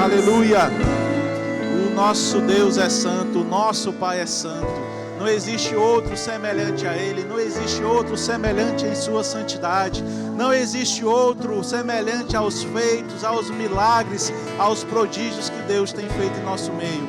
Aleluia. O nosso Deus é santo, o nosso Pai é santo. Não existe outro semelhante a Ele, não existe outro semelhante em sua santidade, não existe outro semelhante aos feitos, aos milagres, aos prodígios que Deus tem feito em nosso meio.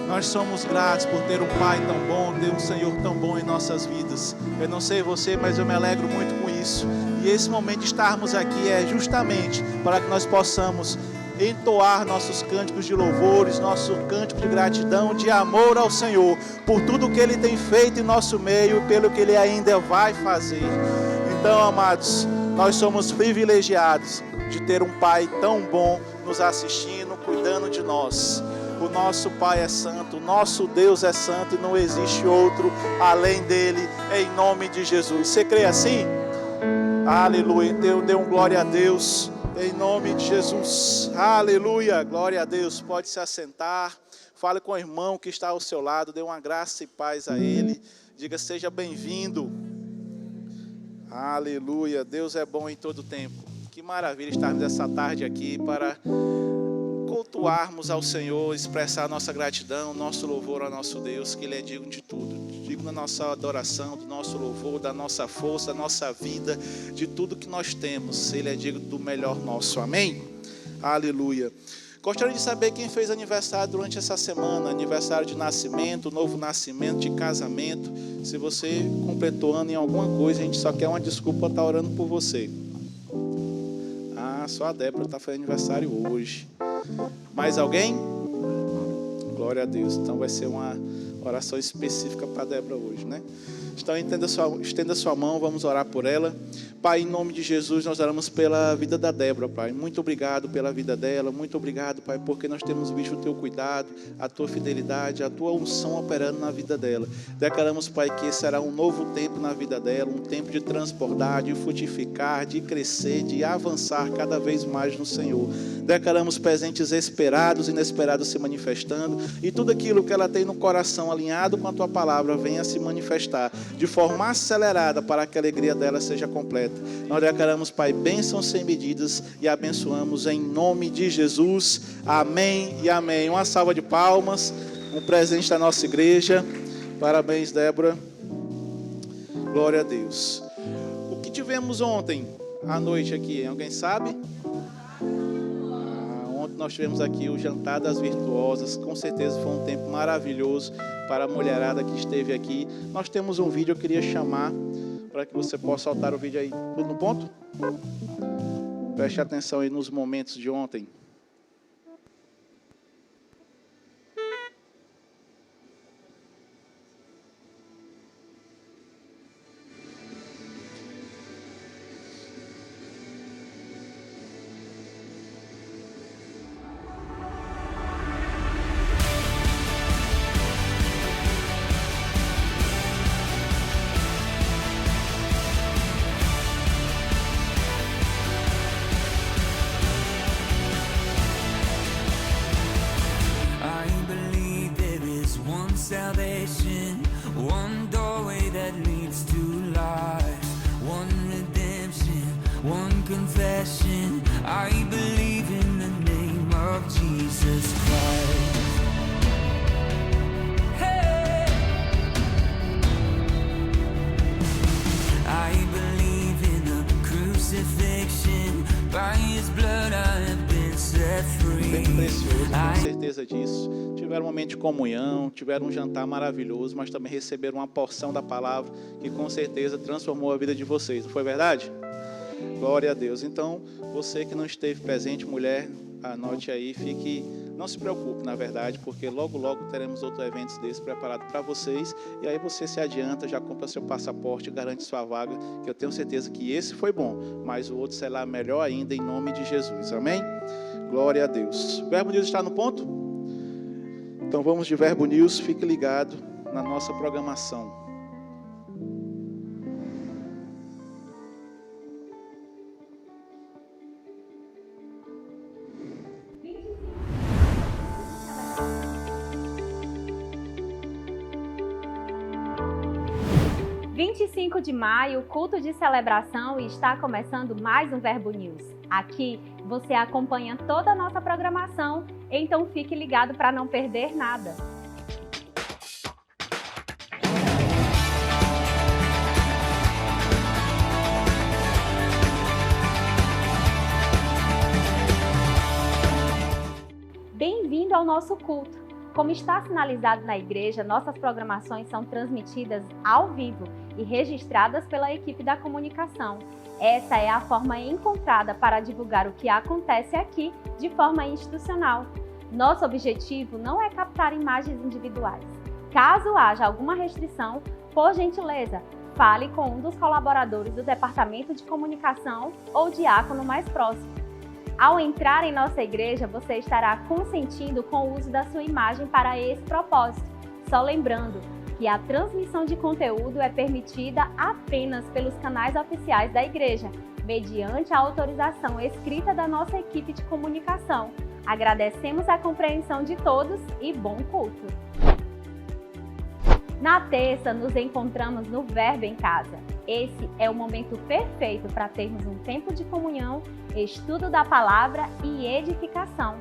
Nós somos gratos por ter um Pai tão bom, ter um Senhor tão bom em nossas vidas. Eu não sei você, mas eu me alegro muito com isso. E esse momento de estarmos aqui é justamente para que nós possamos entoar nossos cânticos de louvores, nosso cântico de gratidão, de amor ao Senhor, por tudo que Ele tem feito em nosso meio e pelo que Ele ainda vai fazer. Então, amados, nós somos privilegiados de ter um Pai tão bom nos assistindo, cuidando de nós. O nosso Pai é santo, o nosso Deus é santo e não existe outro além dele, em nome de Jesus. Você crê assim? Aleluia. Então, dê um glória a Deus, em nome de Jesus. Aleluia, glória a Deus. Pode se assentar, fale com o irmão que está ao seu lado, dê uma graça e paz a ele. Diga, seja bem-vindo. Aleluia, Deus é bom em todo tempo. Que maravilha estarmos essa tarde aqui para cultuarmos ao Senhor, expressar nossa gratidão, nosso louvor ao nosso Deus, que Ele é digno de tudo, digno da nossa adoração, do nosso louvor, da nossa força, da nossa vida, de tudo que nós temos. Ele é digno do melhor nosso, amém? Aleluia. Gostaria de saber quem fez aniversário durante essa semana, aniversário de nascimento, novo nascimento, de casamento. Se você completou ano em alguma coisa, a gente só quer uma desculpa para estar orando por você. Só a Débora está fazendo aniversário hoje. Mais alguém? Glória a Deus. Então vai ser uma oração específica para a Débora hoje, né? Então estenda sua mão, vamos orar por ela. Pai, em nome de Jesus, nós oramos pela vida da Débora, Pai. Muito obrigado pela vida dela. Muito obrigado, Pai, porque nós temos visto o Teu cuidado, a Tua fidelidade, a Tua unção operando na vida dela. Declaramos, Pai, que será um novo tempo na vida dela, um tempo de transbordar, de frutificar, de crescer, de avançar cada vez mais no Senhor. Declaramos presentes esperados e inesperados se manifestando, e tudo aquilo que ela tem no coração alinhado com a Tua palavra venha se manifestar de forma acelerada para que a alegria dela seja completa. Nós declaramos, Pai, bênçãos sem medidas e abençoamos em nome de Jesus. Amém e amém. Uma salva de palmas, um presente da nossa igreja. Parabéns, Débora. Glória a Deus. O que tivemos ontem à noite aqui, alguém sabe? Ontem nós tivemos aqui o Jantar das Virtuosas. Com certeza foi um tempo maravilhoso para a mulherada que esteve aqui. Nós temos um vídeo, eu queria chamar para que você possa soltar o vídeo aí. Tudo no ponto? Preste atenção aí nos momentos de ontem. Salvation, one doorway that leads to life, one redemption, one confession. I believe in the name of Jesus Christ. Hey! I believe in the crucifixion. By His blood I have been set free. Bem precioso, tenho certeza disso. Tiveram um momento de comunhão, tiveram um jantar maravilhoso, mas também receberam uma porção da palavra que com certeza transformou a vida de vocês. Não foi verdade? Glória a Deus. Então, você que não esteve presente, mulher, anote aí, não se preocupe, na verdade, porque logo teremos outros eventos desses preparados para vocês. E aí você se adianta, já compra seu passaporte, garante sua vaga, que eu tenho certeza que esse foi bom, mas o outro será melhor ainda, em nome de Jesus. Amém? Glória a Deus. O Verbo News está no ponto? Então vamos de Verbo News, fique ligado na nossa programação. (25 de maio, culto de celebração, e está começando mais um Verbo News. Aqui, Você acompanha toda a nossa programação, então fique ligado para não perder nada. Bem-vindo ao nosso culto. Como está sinalizado na igreja, nossas programações são transmitidas ao vivo e registradas pela equipe da comunicação. Essa é a forma encontrada para divulgar o que acontece aqui de forma institucional. Nosso objetivo não é captar imagens individuais. Caso haja alguma restrição, por gentileza, fale com um dos colaboradores do Departamento de Comunicação ou diácono mais próximo. Ao entrar em nossa igreja, você estará consentindo com o uso da sua imagem para esse propósito. Só lembrando que a transmissão de conteúdo é permitida apenas pelos canais oficiais da igreja, mediante a autorização escrita da nossa equipe de comunicação. Agradecemos a compreensão de todos e bom culto! Na terça, nos encontramos no Verbo em Casa. Esse é o momento perfeito para termos um tempo de comunhão, estudo da palavra e edificação.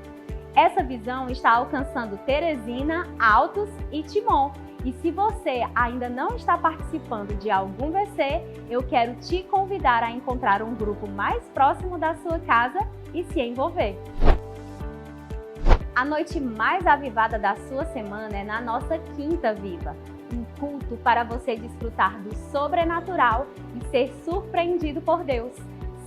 Essa visão está alcançando Teresina, Altos e Timon. E se você ainda não está participando de algum VC, eu quero te convidar a encontrar um grupo mais próximo da sua casa e se envolver. A noite mais avivada da sua semana é na nossa Quinta Viva, um culto para você desfrutar do sobrenatural e ser surpreendido por Deus,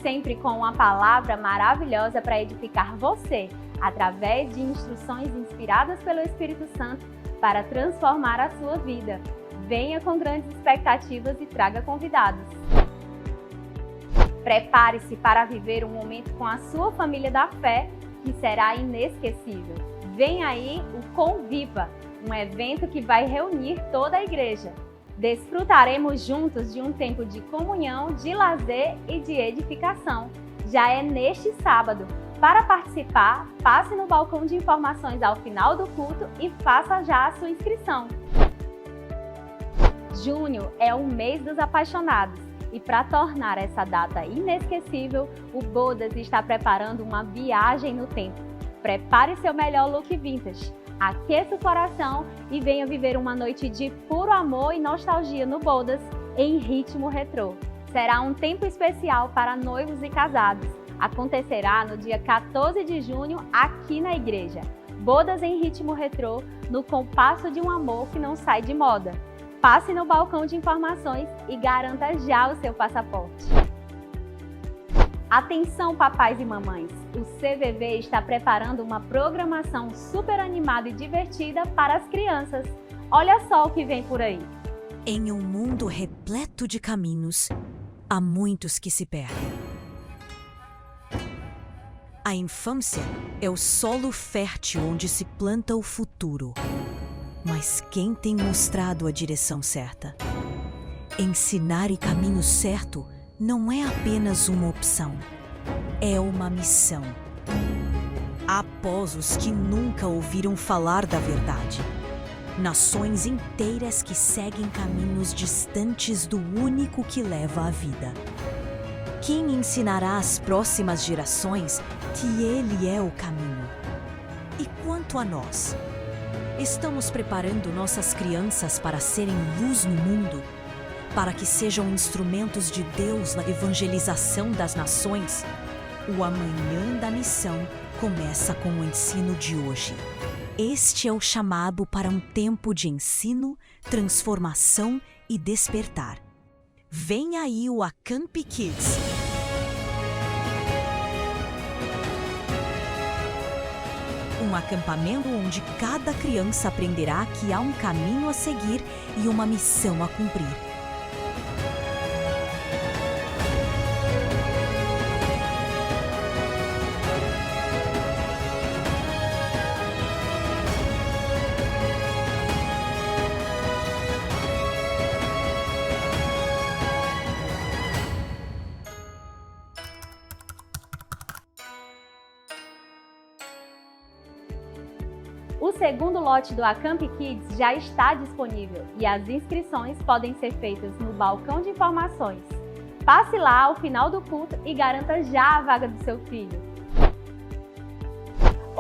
sempre com uma palavra maravilhosa para edificar você, através de instruções inspiradas pelo Espírito Santo para transformar a sua vida. Venha com grandes expectativas e traga convidados. Prepare-se para viver um momento com a sua família da fé, que será inesquecível. Vem aí o Conviva, um evento que vai reunir toda a igreja. Desfrutaremos juntos de um tempo de comunhão, de lazer e de edificação. Já é neste sábado. Para participar, passe no balcão de informações ao final do culto e faça já a sua inscrição. Junho é o mês dos apaixonados e para tornar essa data inesquecível, o Bodas está preparando uma viagem no tempo. Prepare seu melhor look vintage, aqueça o coração e venha viver uma noite de puro amor e nostalgia no Bodas em ritmo retrô. Será um tempo especial para noivos e casados. Acontecerá no dia 14 de junho aqui na igreja. Bodas em ritmo retrô, no compasso de um amor que não sai de moda. Passe no balcão de informações e garanta já o seu passaporte. Atenção, papais e mamães! O CVV está preparando uma programação super animada e divertida para as crianças. Olha só o que vem por aí. Em um mundo repleto de caminhos, há muitos que se perdem. A infância é o solo fértil onde se planta o futuro. Mas quem tem mostrado a direção certa? Ensinar o caminho certo não é apenas uma opção, é uma missão. Após os que nunca ouviram falar da verdade, nações inteiras que seguem caminhos distantes do único que leva à vida. Quem ensinará às próximas gerações que Ele é o caminho? E quanto a nós? Estamos preparando nossas crianças para serem luz no mundo? Para que sejam instrumentos de Deus na evangelização das nações? O amanhã da missão começa com o ensino de hoje. Este é o chamado para um tempo de ensino, transformação e despertar. Vem aí o Acamp Kids. Um acampamento onde cada criança aprenderá que há um caminho a seguir e uma missão a cumprir. O segundo lote do Acamp Kids já está disponível e as inscrições podem ser feitas no balcão de informações. Passe lá ao final do culto e garanta já a vaga do seu filho.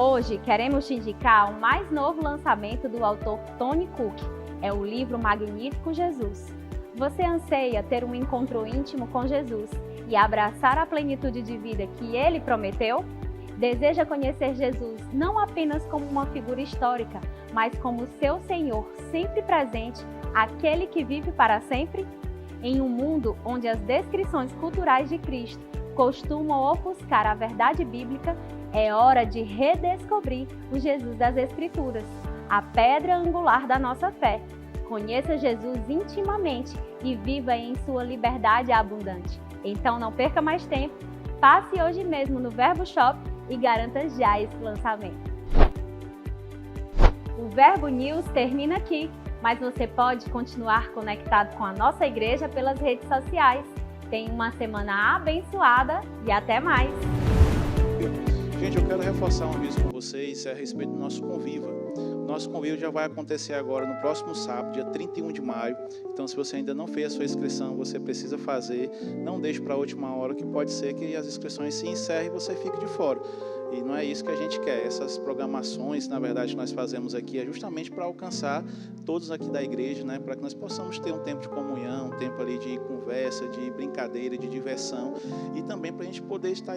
Hoje queremos te indicar o mais novo lançamento do autor Tony Cook. É o livro Magnífico Jesus. Você anseia ter um encontro íntimo com Jesus e abraçar a plenitude de vida que Ele prometeu? Deseja conhecer Jesus não apenas como uma figura histórica, mas como seu Senhor sempre presente, aquele que vive para sempre? Em um mundo onde as descrições culturais de Cristo costumam ofuscar a verdade bíblica, é hora de redescobrir o Jesus das Escrituras, a pedra angular da nossa fé. Conheça Jesus intimamente e viva em sua liberdade abundante. Então não perca mais tempo, passe hoje mesmo no Verbo Shop e garanta já esse lançamento. O Verbo News termina aqui, mas você pode continuar conectado com a nossa igreja pelas redes sociais. Tenha uma semana abençoada e até mais! Gente, eu quero reforçar um aviso com vocês a respeito do nosso Conviva. O nosso Conviva já vai acontecer agora no próximo sábado, dia 31 de maio. Então, se você ainda não fez a sua inscrição, você precisa fazer. Não deixe para a última hora, que pode ser que as inscrições se encerrem e você fique de fora. E não é isso que a gente quer. Essas programações, na verdade, que nós fazemos aqui é justamente para alcançar todos aqui da igreja, né? Para que nós possamos ter um tempo de comunhão, um tempo ali de conversa, de brincadeira, de diversão, e também para a gente poder estar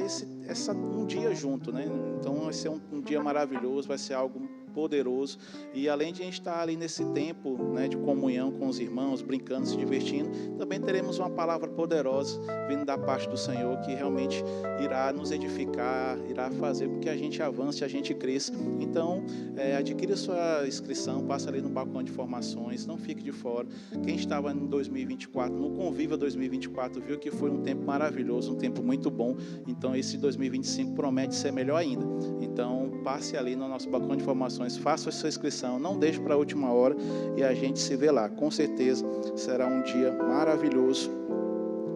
um dia junto, né? Então vai ser um dia maravilhoso, vai ser algo poderoso, e além de a gente estar ali nesse tempo, né, de comunhão com os irmãos, brincando, se divertindo, também teremos uma palavra poderosa vindo da parte do Senhor, que realmente irá nos edificar, irá fazer com que a gente avance, a gente cresça. Então, adquira sua inscrição, passa ali no balcão de informações, não fique de fora. Quem estava em 2024, no Conviva 2024, viu que foi um tempo maravilhoso, um tempo muito bom. Então, esse 2025 promete ser melhor ainda. Então, passe ali no nosso balcão de informações, faça a sua inscrição, não deixe para a última hora e a gente se vê lá. Com certeza será um dia maravilhoso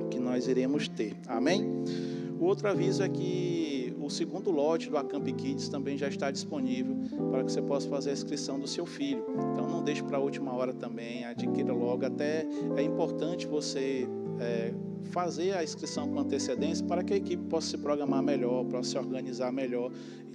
que nós iremos ter. Amém? O outro aviso é que o segundo lote do Acamp Kids também já está disponível para que você possa fazer a inscrição do seu filho. Então não deixe para a última hora também, adquira logo. Até é importante você fazer a inscrição com antecedência para que a equipe possa se programar melhor, possa se organizar melhor.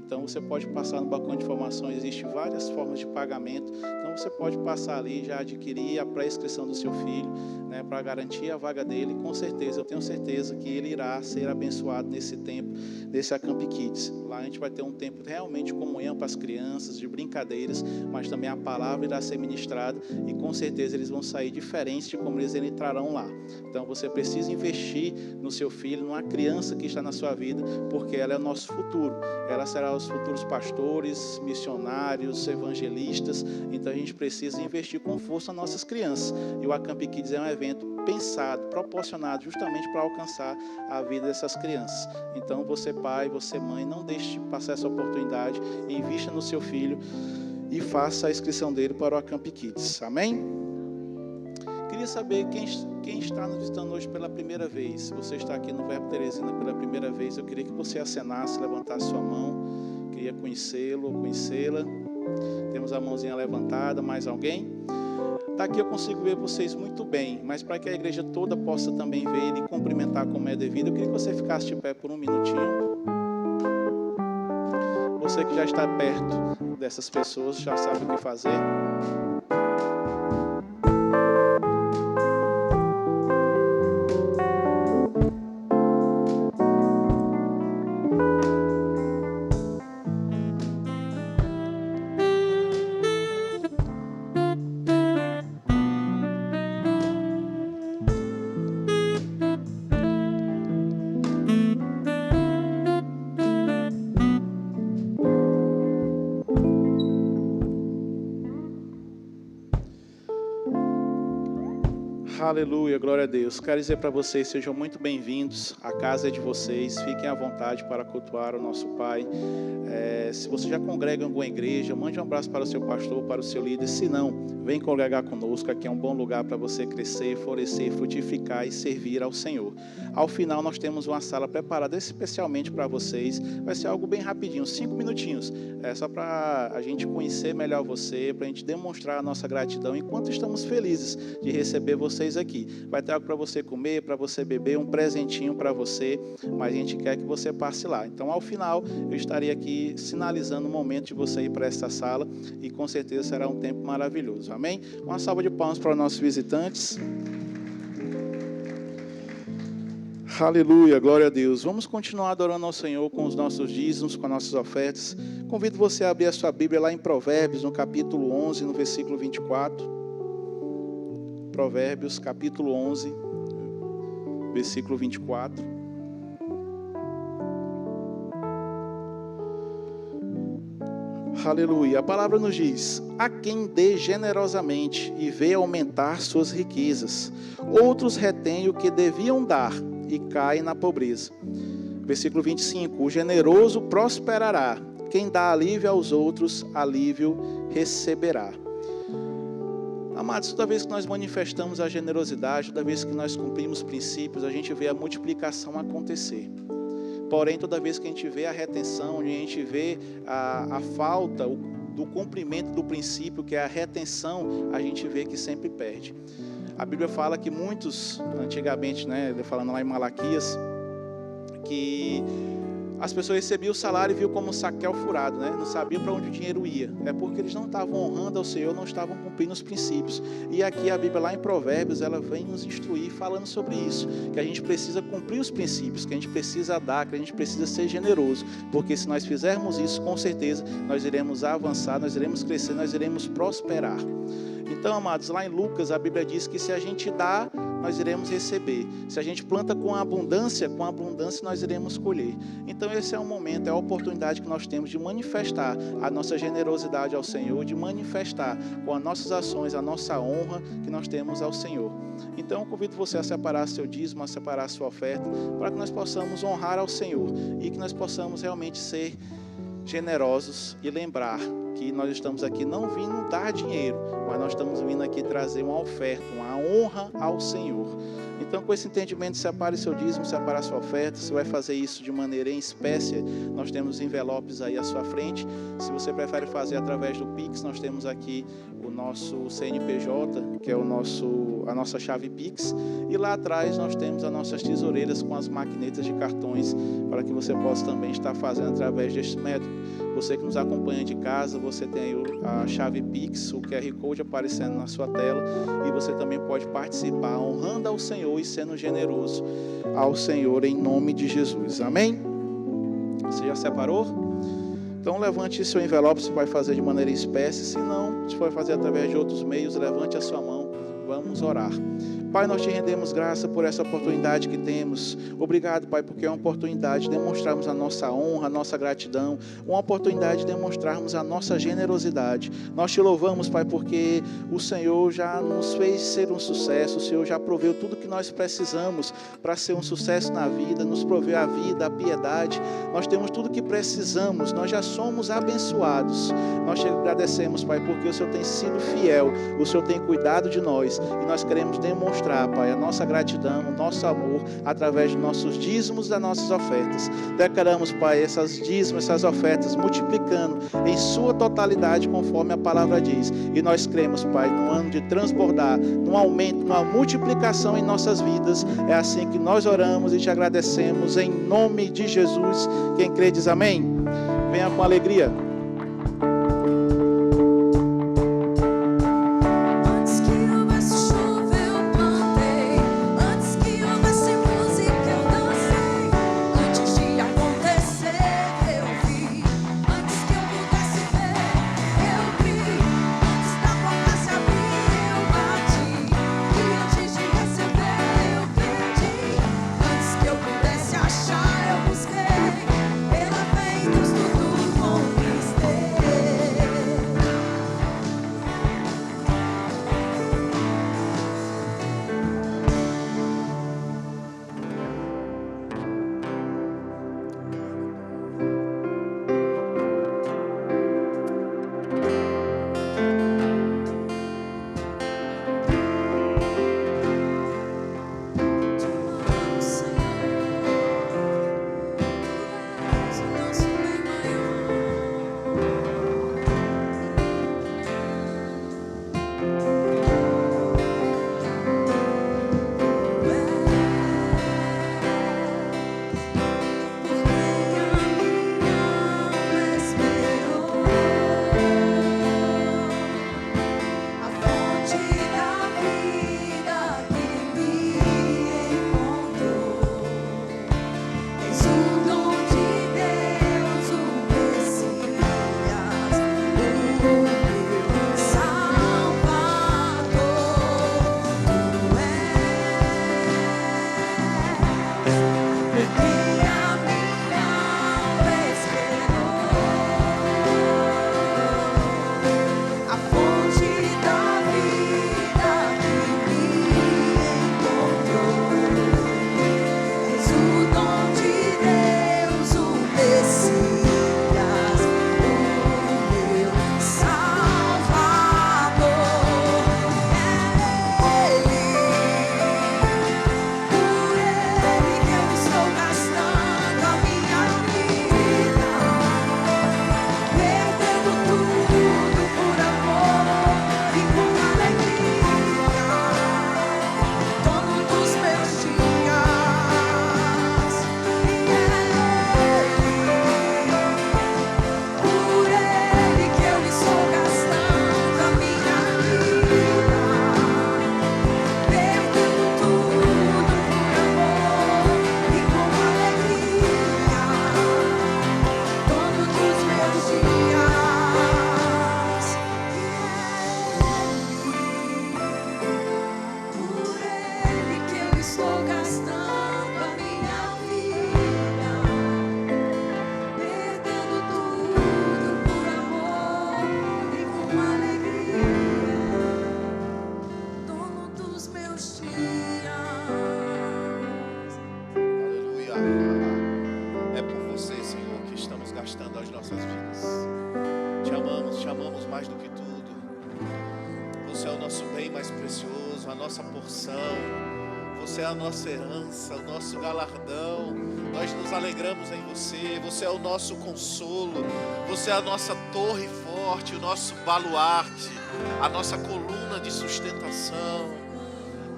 Então você pode passar no balcão de informações, existem várias formas de pagamento, então você pode passar ali, já adquirir a pré-inscrição do seu filho, né, para garantir a vaga dele. Com certeza, eu tenho certeza que ele irá ser abençoado nesse tempo, desse Acamp Kids. Lá a gente vai ter um tempo realmente de comunhão para as crianças, de brincadeiras, mas também a palavra irá ser ministrada e com certeza eles vão sair diferentes de como eles entrarão lá. Então você precisa investir no seu filho, numa criança que está na sua vida, porque ela é o nosso futuro, ela será os futuros pastores, missionários, evangelistas. Então a gente precisa investir com força nas nossas crianças. E o Acamp Kids é um evento pensado, proporcionado justamente para alcançar a vida dessas crianças. Então você pai, você mãe, não deixe passar essa oportunidade, invista no seu filho e faça a inscrição dele para o Acamp Kids. Amém? Queria saber quem está nos visitando hoje pela primeira vez. Se você está aqui no Verbo Teresina pela primeira vez, eu queria que você acenasse, levantasse sua mão. Queria conhecê-lo ou conhecê-la. Temos a mãozinha levantada. Mais alguém? Daqui eu consigo ver vocês muito bem, mas para que a igreja toda possa também ver e cumprimentar como é devido, eu queria que você ficasse de pé por um minutinho. Você que já está perto dessas pessoas, já sabe o que fazer. Aleluia, glória a Deus. Quero dizer para vocês, sejam muito bem-vindos. A casa é de vocês. Fiquem à vontade para cultuar o nosso Pai. Se você já congrega em alguma igreja, mande um abraço para o seu pastor, para o seu líder. Se não, vem congregar conosco. Aqui é um bom lugar para você crescer, florescer, frutificar e servir ao Senhor. Ao final, nós temos uma sala preparada especialmente para vocês. Vai ser algo bem rapidinho, 5 minutinhos. É só para a gente conhecer melhor você, para a gente demonstrar a nossa gratidão enquanto estamos felizes de receber vocês aqui. Vai ter algo para você comer, para você beber, um presentinho para você, mas a gente quer que você passe lá. Então, ao final, eu estarei aqui finalizando o momento de você ir para esta sala e com certeza será um tempo maravilhoso. Amém? Uma salva de palmas para os nossos visitantes. Aleluia, glória a Deus. Vamos continuar adorando ao Senhor com os nossos dízimos, com as nossas ofertas. Convido você a abrir a sua Bíblia lá em Provérbios, no capítulo 11, no versículo 24. Provérbios, capítulo 11, versículo 24. Aleluia. A palavra nos diz: a quem dê generosamente e vê aumentar suas riquezas, outros retêm o que deviam dar e caem na pobreza. Versículo 25: o generoso prosperará, quem dá alívio aos outros, alívio receberá. Amados, toda vez que nós manifestamos a generosidade, toda vez que nós cumprimos princípios, a gente vê a multiplicação acontecer. Porém, toda vez que a gente vê a retenção, a gente vê a falta do cumprimento do princípio, que é a retenção, a gente vê que sempre perde. A Bíblia fala que muitos, antigamente, falando lá em Malaquias, que as pessoas recebiam o salário e viam como um saquel furado, não sabiam para onde o dinheiro ia. É porque eles não estavam honrando ao Senhor, não estavam cumprindo os princípios. E aqui a Bíblia, lá em Provérbios, ela vem nos instruir falando sobre isso, que a gente precisa cumprir os princípios, que a gente precisa dar, que a gente precisa ser generoso, porque se nós fizermos isso, com certeza, nós iremos avançar, nós iremos crescer, nós iremos prosperar. Então, amados, lá em Lucas, a Bíblia diz que se a gente dá, nós iremos receber. Se a gente planta com abundância nós iremos colher. Então esse é o momento, é a oportunidade que nós temos de manifestar a nossa generosidade ao Senhor, de manifestar com as nossas ações a nossa honra que nós temos ao Senhor. Então eu convido você a separar seu dízimo, a separar a sua oferta, para que nós possamos honrar ao Senhor e que nós possamos realmente ser generosos e lembrar que nós estamos aqui não vindo dar dinheiro, mas nós estamos vindo aqui trazer uma oferta, uma honra ao Senhor. Então, com esse entendimento, separe seu dízimo, separe a sua oferta. Você vai fazer isso de maneira em espécie. Nós temos envelopes aí à sua frente. Se você prefere fazer através do Pix, nós temos aqui o nosso CNPJ, que é a nossa chave Pix. E lá atrás nós temos as nossas tesoureiras com as maquinetas de cartões, para que você possa também estar fazendo através deste método. Você que nos acompanha de casa, você tem aí a chave Pix, o QR Code aparecendo na sua tela, e você também pode participar, honrando ao Senhor e sendo generoso ao Senhor, em nome de Jesus. Amém? Você já separou? Então levante seu envelope, se vai fazer de maneira espécie. Se não, se for fazer através de outros meios, levante a sua mão. Vamos orar. Pai, nós te rendemos graça por essa oportunidade que temos. Obrigado, Pai, porque é uma oportunidade de demonstrarmos a nossa honra, a nossa gratidão, uma oportunidade de demonstrarmos a nossa generosidade. Nós te louvamos, Pai, porque o Senhor já nos fez ser um sucesso, o Senhor já proveu tudo que nós precisamos para ser um sucesso na vida, nos proveu a vida, a piedade. Nós temos tudo que precisamos, nós já somos abençoados. Nós te agradecemos, Pai, porque o Senhor tem sido fiel, o Senhor tem cuidado de nós e nós queremos demonstrar, Pai, a nossa gratidão, o nosso amor através dos nossos dízimos, das nossas ofertas. Declaramos, Pai, essas dízimos, essas ofertas multiplicando em sua totalidade conforme a palavra diz. E nós cremos, Pai, num ano de transbordar, num aumento, numa multiplicação em nossas vidas. É assim que nós oramos e te agradecemos em nome de Jesus. Quem crê diz amém. Venha com alegria. Achar, eu busquei, pela fé em Deus tudo bom. te amamos mais do que tudo. Você é o nosso bem mais precioso, a nossa porção. Você é a nossa herança, o nosso galardão. Nós nos alegramos em você. Você é o nosso consolo. Você é a nossa torre forte, o nosso baluarte, a nossa coluna de sustentação.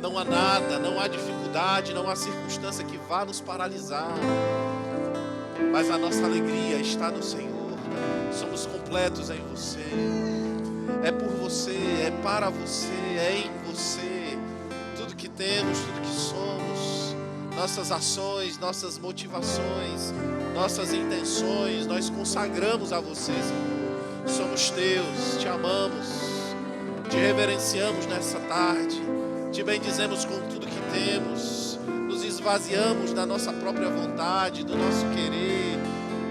Não há nada, não há dificuldade, não há circunstância que vá nos paralisar. Mas a nossa alegria está no Senhor. Somos completos em você. É por você, é para você, é em você. Tudo que temos, tudo que somos, nossas ações, nossas motivações, nossas intenções, nós consagramos a você, Senhor. Somos teus, te amamos, te reverenciamos nessa tarde, te bendizemos com tudo que temos, nos esvaziamos da nossa própria vontade, do nosso querer,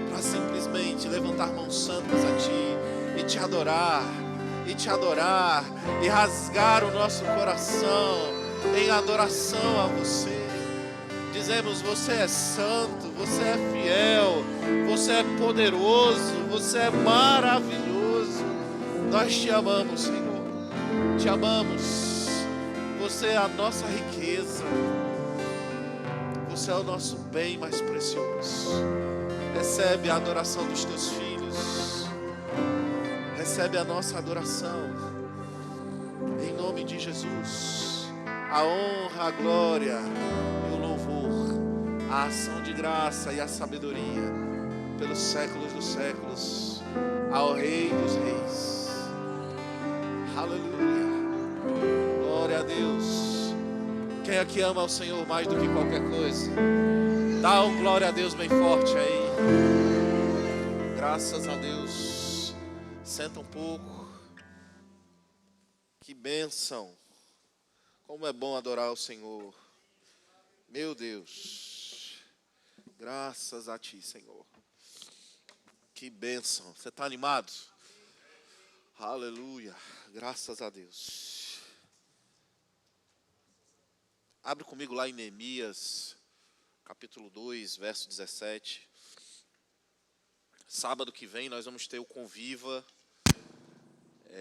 para simplesmente levantar mãos santas a ti e te adorar, e rasgar o nosso coração em adoração a você. Dizemos: você é santo, você é fiel, você é poderoso, você é maravilhoso. Nós te amamos, Senhor, te amamos. Você é a nossa riqueza, você é o nosso bem mais precioso. Recebe a adoração dos teus filhos, recebe a nossa adoração, em nome de Jesus. A honra, a glória e o louvor, a ação de graça e a sabedoria pelos séculos dos séculos, ao Rei dos Reis. Aleluia, glória a Deus. Quem aqui ama o Senhor mais do que qualquer coisa? Dá um glória a Deus bem forte aí. Graças a Deus. Senta um pouco. Que bênção. Como é bom adorar o Senhor. Meu Deus. Graças a ti, Senhor. Que bênção. Você está animado? Aleluia. Graças a Deus. Abre comigo lá em Neemias, capítulo 2, verso 17. Sábado que vem nós vamos ter o Conviva.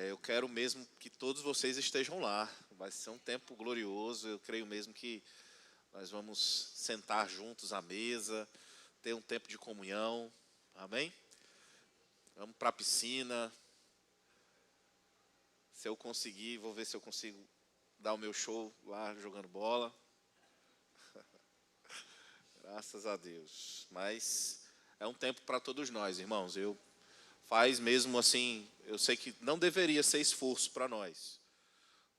Eu quero mesmo que todos vocês estejam lá. Vai ser um tempo glorioso. Eu creio mesmo que nós vamos sentar juntos à mesa, ter um tempo de comunhão. Amém? Vamos para a piscina. Se eu conseguir, vou ver se eu consigo dar o meu show lá jogando bola. Graças a Deus. Mas é um tempo para todos nós, irmãos. Faz mesmo assim, eu sei que não deveria ser esforço para nós.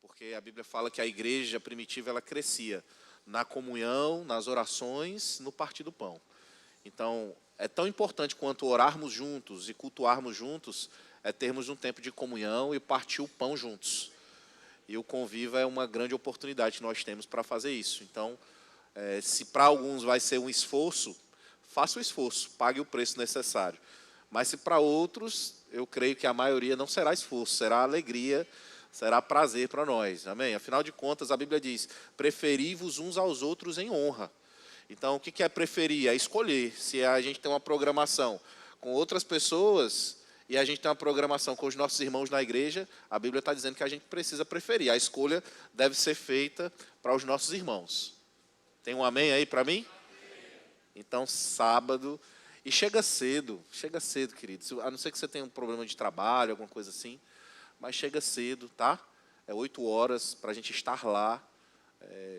Porque a Bíblia fala que a igreja primitiva ela crescia na comunhão, nas orações, no partir do pão. Então, é tão importante quanto orarmos juntos e cultuarmos juntos, é termos um tempo de comunhão e partir o pão juntos. E o Conviva é uma grande oportunidade que nós temos para fazer isso. Então, se para alguns vai ser um esforço, faça o esforço, pague o preço necessário. Mas se para outros, eu creio que a maioria não será esforço, será alegria, será prazer para nós. Amém? Afinal de contas, a Bíblia diz: preferi-vos uns aos outros em honra. Então, o que é preferir? É escolher. Se a gente tem uma programação com outras pessoas e a gente tem uma programação com os nossos irmãos na igreja, a Bíblia está dizendo que a gente precisa preferir. A escolha deve ser feita para os nossos irmãos. Tem um amém aí para mim? Então, sábado. E chega cedo, queridos. A não ser que você tenha um problema de trabalho, alguma coisa assim. Mas chega cedo, tá? É 8 horas para a gente estar lá.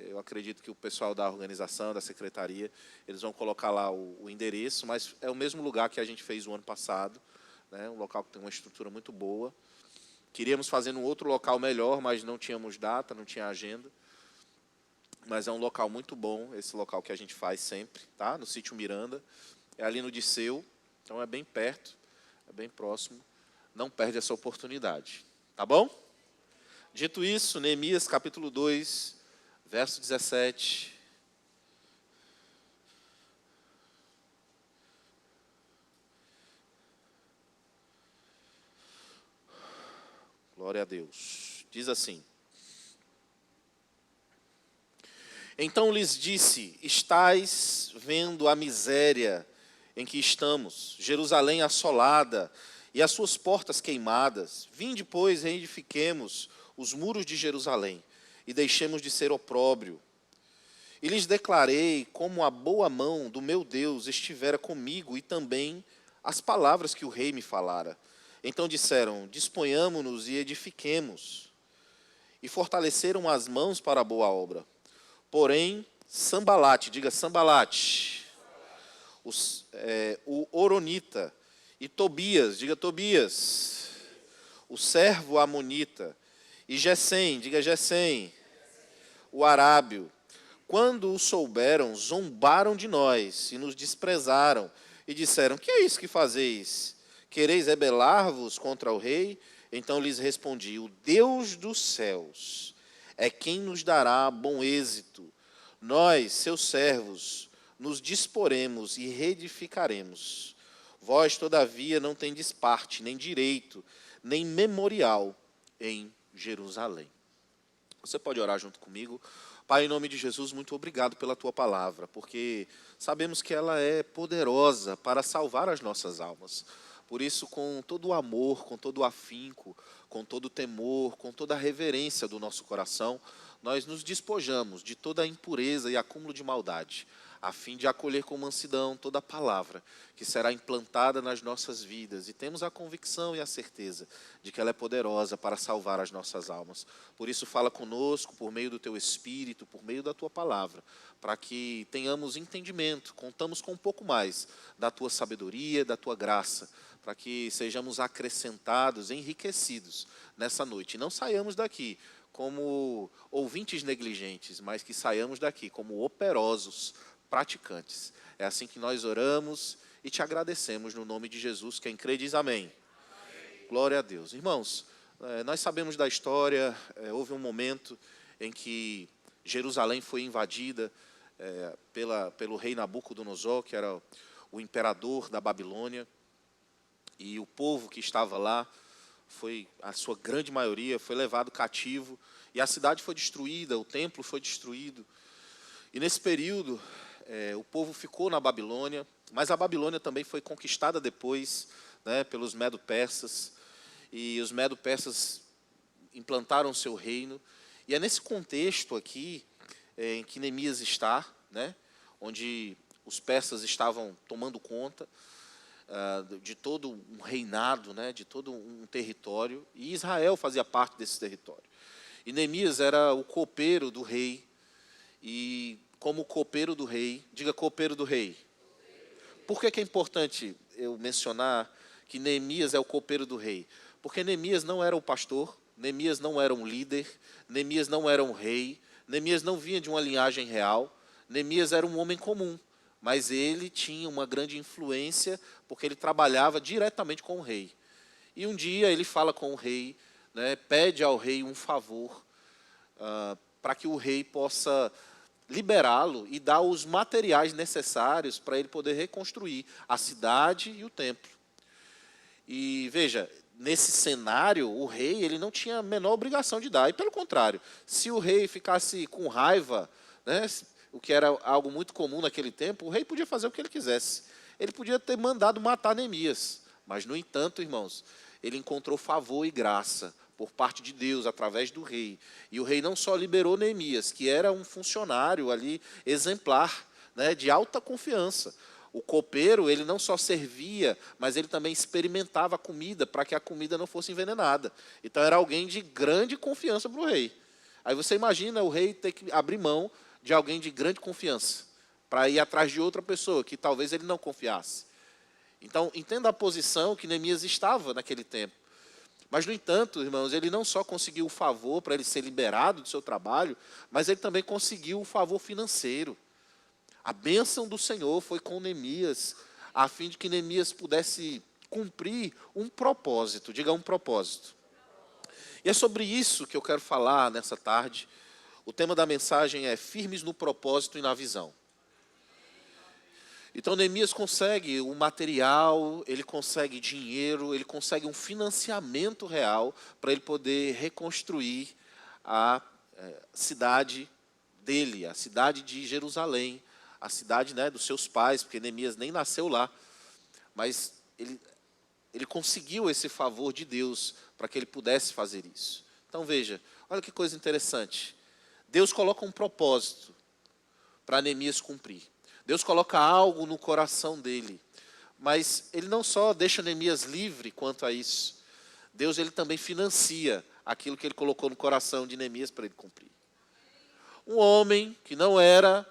Eu acredito que o pessoal da organização, da secretaria, eles vão colocar lá o endereço, mas é o mesmo lugar que a gente fez o ano passado, né? Um local que tem uma estrutura muito boa. Queríamos fazer num outro local melhor, mas não tínhamos data, não tinha agenda. Mas é um local muito bom, esse local que a gente faz sempre, tá? No sítio Miranda. É ali no Disseu, então é bem perto, é bem próximo. Não perde essa oportunidade, tá bom? Dito isso, Neemias capítulo 2, verso 17. Glória a Deus. Diz assim: então lhes disse: estais vendo a miséria em que estamos, Jerusalém assolada e as suas portas queimadas. Vinde, pois, reedifiquemos os muros de Jerusalém, e deixemos de ser opróbrio. E lhes declarei como a boa mão do meu Deus estivera comigo, e também as palavras que o rei me falara. Então disseram, disponhamo-nos e edifiquemos. E fortaleceram as mãos para a boa obra. Porém, Sambalate, diga Sambalate, o Horonita, e Tobias, diga Tobias, o servo amonita, e Gesem, diga Gesem, o arábio, quando o souberam, zombaram de nós e nos desprezaram, e disseram, que é isso que fazeis? Quereis rebelar-vos contra o rei? Então lhes respondi, o Deus dos céus é quem nos dará bom êxito. Nós, seus servos, nos disporemos e reedificaremos. Vós, todavia, não tendes parte, nem direito, nem memorial em Jerusalém. Você pode orar junto comigo? Pai, em nome de Jesus, muito obrigado pela Tua palavra, porque sabemos que ela é poderosa para salvar as nossas almas. Por isso, com todo o amor, com todo o afinco, com todo o temor, com toda a reverência do nosso coração, nós nos despojamos de toda a impureza e acúmulo de maldade, a fim de acolher com mansidão toda a palavra que será implantada nas nossas vidas. E temos a convicção e a certeza de que ela é poderosa para salvar as nossas almas. Por isso, fala conosco por meio do Teu Espírito, por meio da Tua palavra, para que tenhamos entendimento, contamos com um pouco mais da Tua sabedoria, da Tua graça, para que sejamos acrescentados, enriquecidos nessa noite. E não saiamos daqui como ouvintes negligentes, mas que saiamos daqui como operosos, praticantes. É assim que nós oramos e te agradecemos no nome de Jesus. Quem crê diz amém. Amém. Glória a Deus. Irmãos, nós sabemos da história, houve um momento em que Jerusalém foi invadida pelo rei Nabucodonosor, que era o imperador da Babilônia, e o povo que estava lá, a sua grande maioria, foi levado cativo, e a cidade foi destruída, o templo foi destruído. E nesse período, o povo ficou na Babilônia, mas a Babilônia também foi conquistada depois, né, pelos Medo-Persas, e os Medo-Persas implantaram o seu reino. E é nesse contexto aqui em que Neemias está, né, onde os persas estavam tomando conta de todo um reinado, né, de todo um território, e Israel fazia parte desse território. E Neemias era o copeiro do rei, e como copeiro do rei, diga copeiro do rei. Por que é importante eu mencionar que Neemias é o copeiro do rei? Porque Neemias não era o pastor, Neemias não era um líder, Neemias não era um rei, Neemias não vinha de uma linhagem real, Neemias era um homem comum, mas ele tinha uma grande influência porque ele trabalhava diretamente com o rei. E um dia ele fala com o rei, né, pede ao rei um favor para que o rei possa liberá-lo e dar os materiais necessários para ele poder reconstruir a cidade e o templo. E veja, nesse cenário, o rei ele não tinha a menor obrigação de dar. E pelo contrário, se o rei ficasse com raiva, né, o que era algo muito comum naquele tempo, o rei podia fazer o que ele quisesse. Ele podia ter mandado matar Neemias. Mas, no entanto, irmãos, ele encontrou favor e graça por parte de Deus, através do rei. E o rei não só liberou Neemias, que era um funcionário ali exemplar, né, de alta confiança. O copeiro, ele não só servia, mas ele também experimentava a comida, para que a comida não fosse envenenada. Então, era alguém de grande confiança para o rei. Aí você imagina o rei ter que abrir mão de alguém de grande confiança, para ir atrás de outra pessoa, que talvez ele não confiasse. Então, entenda a posição que Neemias estava naquele tempo. Mas, no entanto, irmãos, ele não só conseguiu o favor para ele ser liberado do seu trabalho, mas ele também conseguiu o favor financeiro. A bênção do Senhor foi com Neemias, a fim de que Neemias pudesse cumprir um propósito. Diga um propósito. E é sobre isso que eu quero falar nessa tarde. O tema da mensagem é firmes no propósito e na visão. Então, Neemias consegue o material, ele consegue dinheiro, ele consegue um financiamento real para ele poder reconstruir a cidade dele, a cidade de Jerusalém, a cidade, né, dos seus pais, porque Neemias nem nasceu lá, mas ele ele conseguiu esse favor de Deus para que ele pudesse fazer isso. Então veja, olha que coisa interessante. Deus coloca um propósito para Neemias cumprir. Deus coloca algo no coração dele. Mas ele não só deixa Neemias livre quanto a isso. Deus ele também financia aquilo que ele colocou no coração de Neemias para ele cumprir. Um homem que não era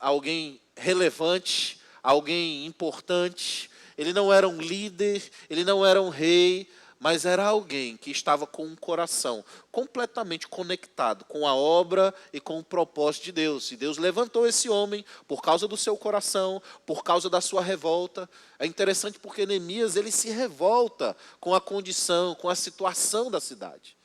alguém relevante, alguém importante, ele não era um líder, ele não era um rei, mas era alguém que estava com um coração completamente conectado com a obra e com o propósito de Deus. E Deus levantou esse homem por causa do seu coração, por causa da sua revolta. É interessante porque Neemias ele se revolta com a condição, com a situação da cidade.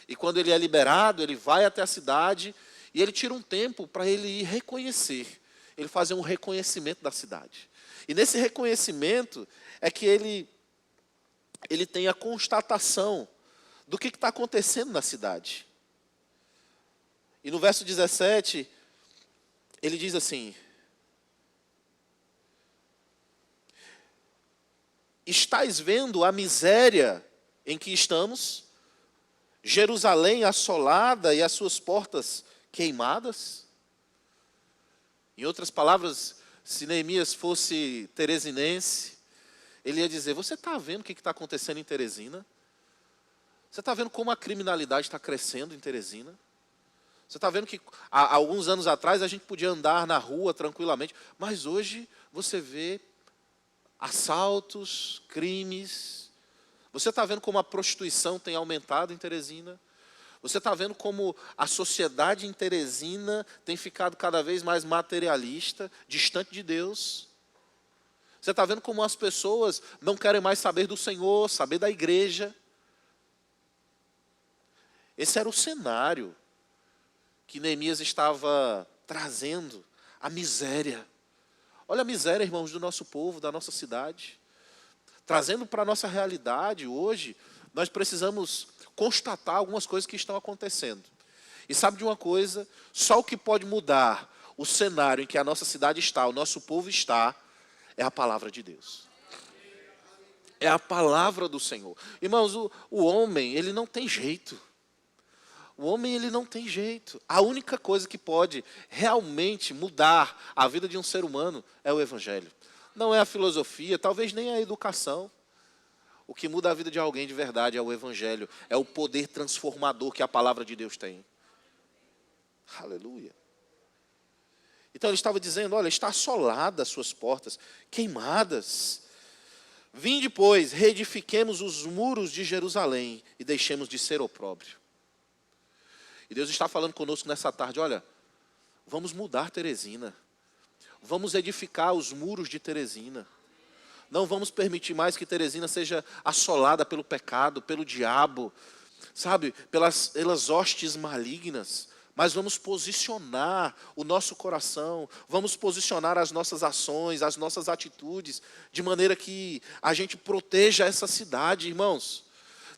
E quando ele é liberado, ele vai até a cidade e ele tira um tempo para ele ir reconhecer, ele fazer um reconhecimento da cidade. E nesse reconhecimento é que ele tem a constatação do que está acontecendo na cidade. E no verso 17, ele diz assim: estais vendo a miséria em que estamos, Jerusalém assolada e as suas portas queimadas? Em outras palavras, se Neemias fosse teresinense, ele ia dizer: você está vendo o que está acontecendo em Teresina? Você está vendo como a criminalidade está crescendo em Teresina? Você está vendo que há alguns anos atrás a gente podia andar na rua tranquilamente, mas hoje você vê assaltos, crimes. Você está vendo como a prostituição tem aumentado em Teresina? Você está vendo como a sociedade em Teresina tem ficado cada vez mais materialista, distante de Deus? Você está vendo como as pessoas não querem mais saber do Senhor, saber da igreja? Esse era o cenário que Neemias estava trazendo, a miséria. Olha a miséria, irmãos, do nosso povo, da nossa cidade. Trazendo para a nossa realidade hoje, nós precisamos constatar algumas coisas que estão acontecendo. E sabe de uma coisa? Só o que pode mudar o cenário em que a nossa cidade está, o nosso povo está, é a palavra de Deus. É a palavra do Senhor. Irmãos, o homem, ele não tem jeito. O homem, ele não tem jeito. A única coisa que pode realmente mudar a vida de um ser humano é o Evangelho. Não é a filosofia, talvez nem a educação. O que muda a vida de alguém de verdade é o Evangelho. É o poder transformador que a palavra de Deus tem. Aleluia. Então ele estava dizendo: olha, está assolada as suas portas, queimadas. Vinde, pois, reedifiquemos os muros de Jerusalém e deixemos de ser opróbrio. E Deus está falando conosco nessa tarde: olha, vamos mudar Teresina. Vamos edificar os muros de Teresina. Não vamos permitir mais que Teresina seja assolada pelo pecado, pelo diabo, sabe, pelas hostes malignas. Mas vamos posicionar o nosso coração, vamos posicionar as nossas ações, as nossas atitudes, de maneira que a gente proteja essa cidade, irmãos.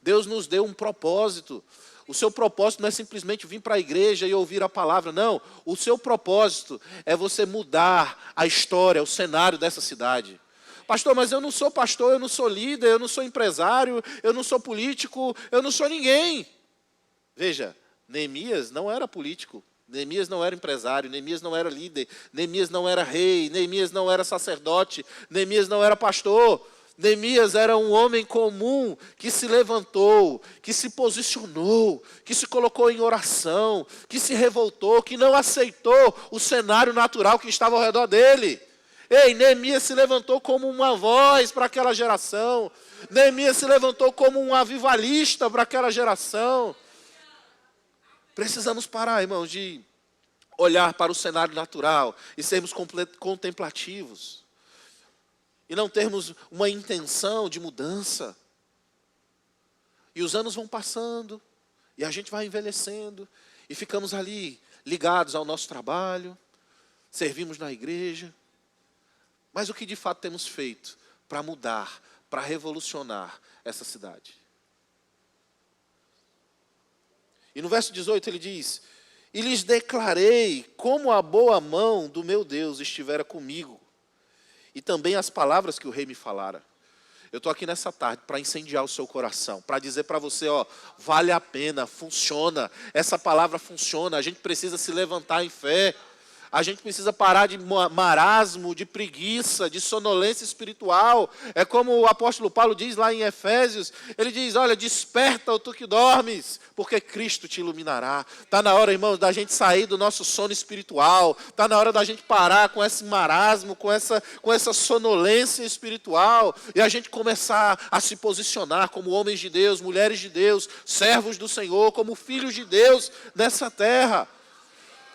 Deus nos deu um propósito. O seu propósito não é simplesmente vir para a igreja e ouvir a palavra, não. O seu propósito é você mudar a história, o cenário dessa cidade. Pastor, mas eu não sou pastor, eu não sou líder, eu não sou empresário, eu não sou político, eu não sou ninguém. Veja, Neemias não era político, Neemias não era empresário, Neemias não era líder, Neemias não era rei, Neemias não era sacerdote, Neemias não era pastor. Neemias era um homem comum que se levantou, que se posicionou, que se colocou em oração, que se revoltou, que não aceitou o cenário natural que estava ao redor dele. Ei, Neemias se levantou como uma voz para aquela geração. Neemias se levantou como um avivalista para aquela geração. Precisamos parar, irmãos, de olhar para o cenário natural e sermos contemplativos. E não termos uma intenção de mudança. E os anos vão passando, e a gente vai envelhecendo, e ficamos ali ligados ao nosso trabalho, servimos na igreja. Mas o que de fato temos feito para mudar, para revolucionar essa cidade? E no verso 18 ele diz: e lhes declarei como a boa mão do meu Deus estivera comigo, e também as palavras que o rei me falara. Eu estou aqui nessa tarde para incendiar o seu coração, para dizer para você, ó, vale a pena, funciona, essa palavra funciona, a gente precisa se levantar em fé, a gente precisa parar de marasmo, de preguiça, de sonolência espiritual. É como o apóstolo Paulo diz lá em Efésios, ele diz, olha, desperta, ó tu que dormes, porque Cristo te iluminará. Está na hora, irmãos, da gente sair do nosso sono espiritual, está na hora da gente parar com esse marasmo, com essa sonolência espiritual, e a gente começar a se posicionar como homens de Deus, mulheres de Deus, servos do Senhor, como filhos de Deus nessa terra.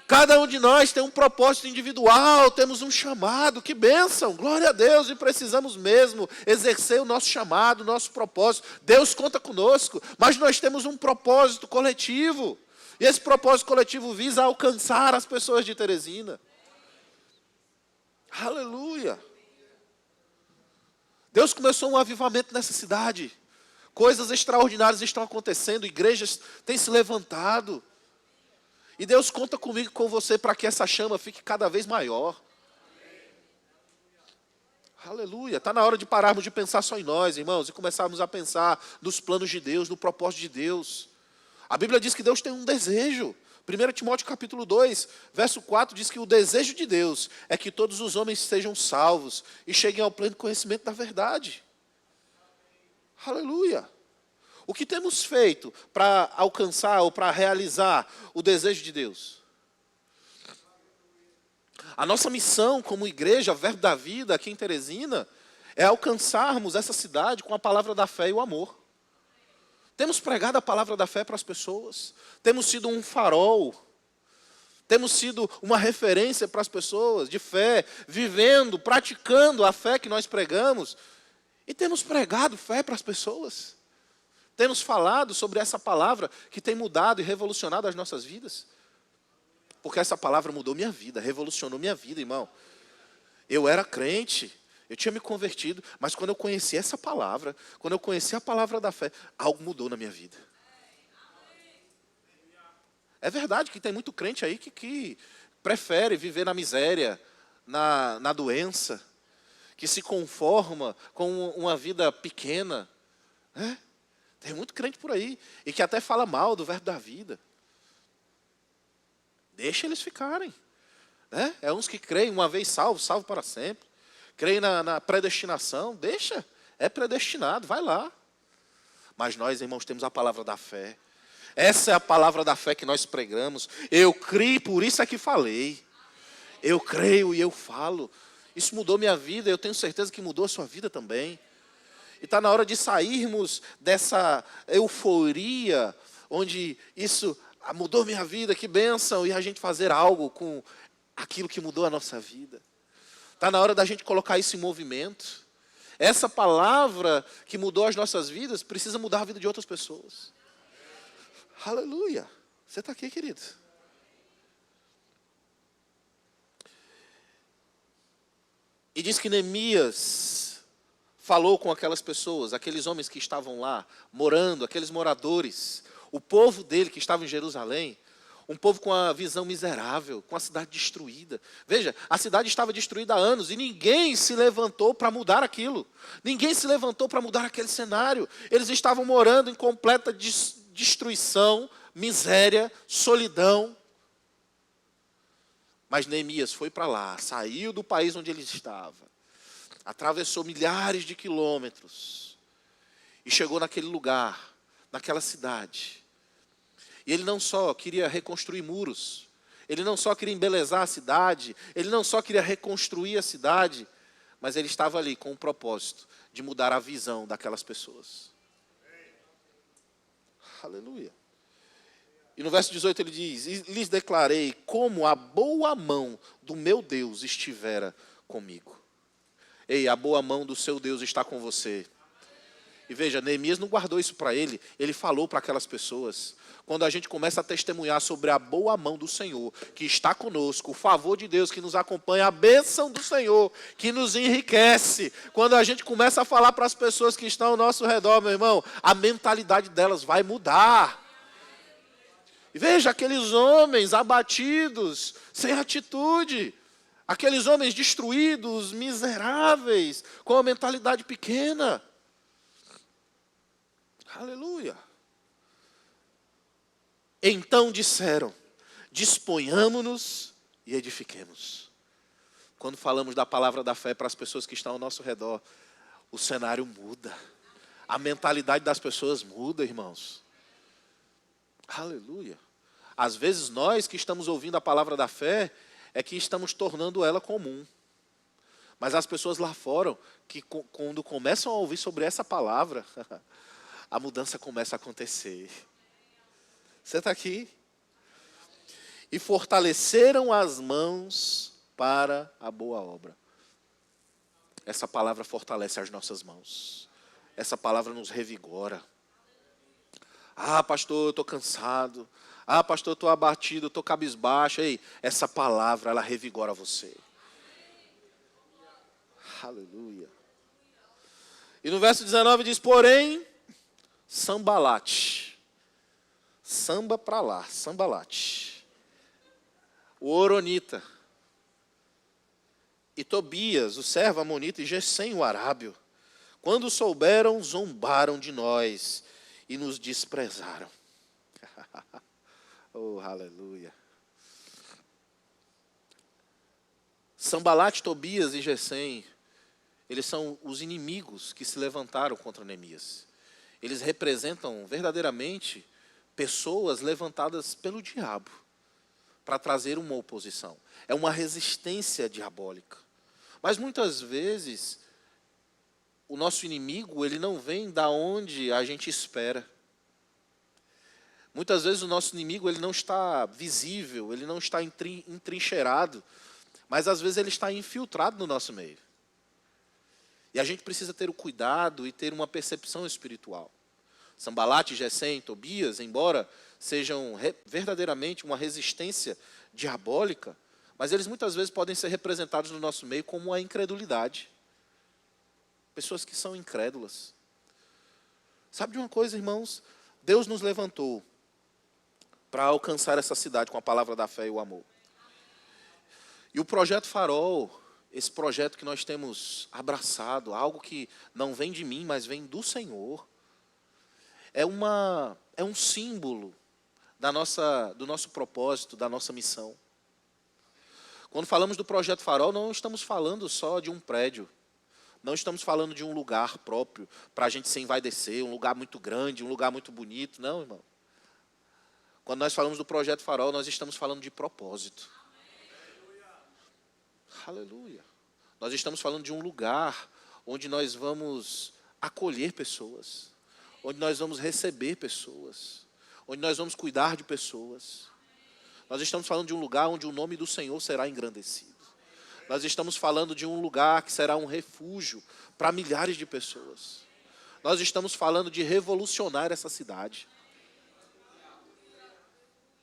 Cada um de nós tem um propósito individual, temos um chamado, que bênção, glória a Deus, e precisamos mesmo exercer o nosso chamado, o nosso propósito. Deus conta conosco, mas nós temos um propósito coletivo, e esse propósito coletivo visa alcançar as pessoas de Teresina. Aleluia! Deus começou um avivamento nessa cidade, coisas extraordinárias estão acontecendo, igrejas têm se levantado, e Deus conta comigo e com você para que essa chama fique cada vez maior. Aleluia. Está na hora de pararmos de pensar só em nós, irmãos, e começarmos a pensar nos planos de Deus, no propósito de Deus. A Bíblia diz que Deus tem um desejo. 1 Timóteo capítulo 2, verso 4, diz que o desejo de Deus é que todos os homens sejam salvos e cheguem ao pleno conhecimento da verdade. Aleluia. O que temos feito para alcançar ou para realizar o desejo de Deus? A nossa missão como igreja, Verbo da Vida, aqui em Teresina, é alcançarmos essa cidade com a palavra da fé e o amor. Temos pregado a palavra da fé para as pessoas, temos sido um farol, temos sido uma referência para as pessoas de fé, vivendo, praticando a fé que nós pregamos, e temos pregado fé para as pessoas. Temos falado sobre essa palavra que tem mudado e revolucionado as nossas vidas. Porque essa palavra mudou minha vida, revolucionou minha vida, irmão. Eu era crente, eu tinha me convertido, mas quando eu conheci essa palavra, quando eu conheci a palavra da fé, algo mudou na minha vida. É verdade que tem muito crente aí que prefere viver na miséria, na doença, que se conforma com uma vida pequena, né? Tem muito crente por aí, e que até fala mal do Verbo da Vida. Deixa eles ficarem. Né? É uns que creem, uma vez salvo, salvo para sempre. Creem na predestinação, deixa, é predestinado, vai lá. Mas nós, irmãos, temos a palavra da fé. Essa é a palavra da fé que nós pregamos. Eu criei, por isso é que falei. Eu creio e eu falo. Isso mudou minha vida, eu tenho certeza que mudou a sua vida também. E está na hora de sairmos dessa euforia, onde isso mudou minha vida, que bênção, e a gente fazer algo com aquilo que mudou a nossa vida. Está na hora da gente colocar isso em movimento. Essa palavra que mudou as nossas vidas precisa mudar a vida de outras pessoas. Aleluia. Você está aqui, querido? E diz que Neemias falou com aquelas pessoas, aqueles homens que estavam lá, morando, aqueles moradores, o povo dele que estava em Jerusalém, um povo com a visão miserável, com a cidade destruída. Veja, a cidade estava destruída há anos e ninguém se levantou para mudar aquilo. Ninguém se levantou para mudar aquele cenário. Eles estavam morando em completa destruição, miséria, solidão. Mas Neemias foi para lá, saiu do país onde ele estava, atravessou milhares de quilômetros e chegou naquele lugar, naquela cidade. E ele não só queria reconstruir muros, ele não só queria embelezar a cidade, ele não só queria reconstruir a cidade, mas ele estava ali com o propósito de mudar a visão daquelas pessoas. Aleluia. E no verso 18 ele diz: e lhes declarei como a boa mão do meu Deus estivera comigo. Ei, a boa mão do seu Deus está com você. E veja, Neemias não guardou isso para ele, ele falou para aquelas pessoas. Quando a gente começa a testemunhar sobre a boa mão do Senhor, que está conosco, o favor de Deus que nos acompanha, a bênção do Senhor que nos enriquece. Quando a gente começa a falar para as pessoas que estão ao nosso redor, meu irmão, a mentalidade delas vai mudar. E veja, aqueles homens abatidos, sem atitude, aqueles homens destruídos, miseráveis, com a mentalidade pequena. Aleluia. Então disseram: disponhamos-nos e edifiquemos. Quando falamos da palavra da fé para as pessoas que estão ao nosso redor, o cenário muda. A mentalidade das pessoas muda, irmãos. Aleluia. Às vezes nós que estamos ouvindo a palavra da fé, é que estamos tornando ela comum. Mas as pessoas lá fora, que quando começam a ouvir sobre essa palavra, a mudança começa a acontecer. Você está aqui? E fortaleceram as mãos para a boa obra. Essa palavra fortalece as nossas mãos. Essa palavra nos revigora. Ah, pastor, eu estou cansado. Ah, pastor, eu estou abatido, eu estou cabisbaixo. Ei, essa palavra, ela revigora você. Aleluia. E no verso 19 diz: porém, Sambalate. Samba para lá, Sambalate. O Horonita. E Tobias, o servo amonita, e Gesem, o arábio, quando souberam, zombaram de nós e nos desprezaram. Oh, aleluia. Sambalate, Tobias e Gesem, eles são os inimigos que se levantaram contra Neemias. Eles representam verdadeiramente pessoas levantadas pelo diabo para trazer uma oposição. É uma resistência diabólica. Mas muitas vezes o nosso inimigo, ele não vem da onde a gente espera. Muitas vezes o nosso inimigo, ele não está visível, ele não está entrincheirado, mas às vezes ele está infiltrado no nosso meio. E a gente precisa ter o cuidado e ter uma percepção espiritual. Sambalate, Gesem, Tobias, embora sejam verdadeiramente uma resistência diabólica, mas eles muitas vezes podem ser representados no nosso meio como a incredulidade. Pessoas que são incrédulas. Sabe de uma coisa, irmãos? Deus nos levantou para alcançar essa cidade com a palavra da fé e o amor. E o Projeto Farol, esse projeto que nós temos abraçado, algo que não vem de mim, mas vem do Senhor, é um símbolo do nosso propósito, da nossa missão. Quando falamos do Projeto Farol, não estamos falando só de um prédio, não estamos falando de um lugar próprio para a gente se envaidecer, um lugar muito grande, um lugar muito bonito, não, irmão. Quando nós falamos do Projeto Farol, nós estamos falando de propósito. Aleluia. Nós estamos falando de um lugar onde nós vamos acolher pessoas, onde nós vamos receber pessoas, onde nós vamos cuidar de pessoas. Nós estamos falando de um lugar onde o nome do Senhor será engrandecido. Nós estamos falando de um lugar que será um refúgio para milhares de pessoas. Nós estamos falando de revolucionar essa cidade.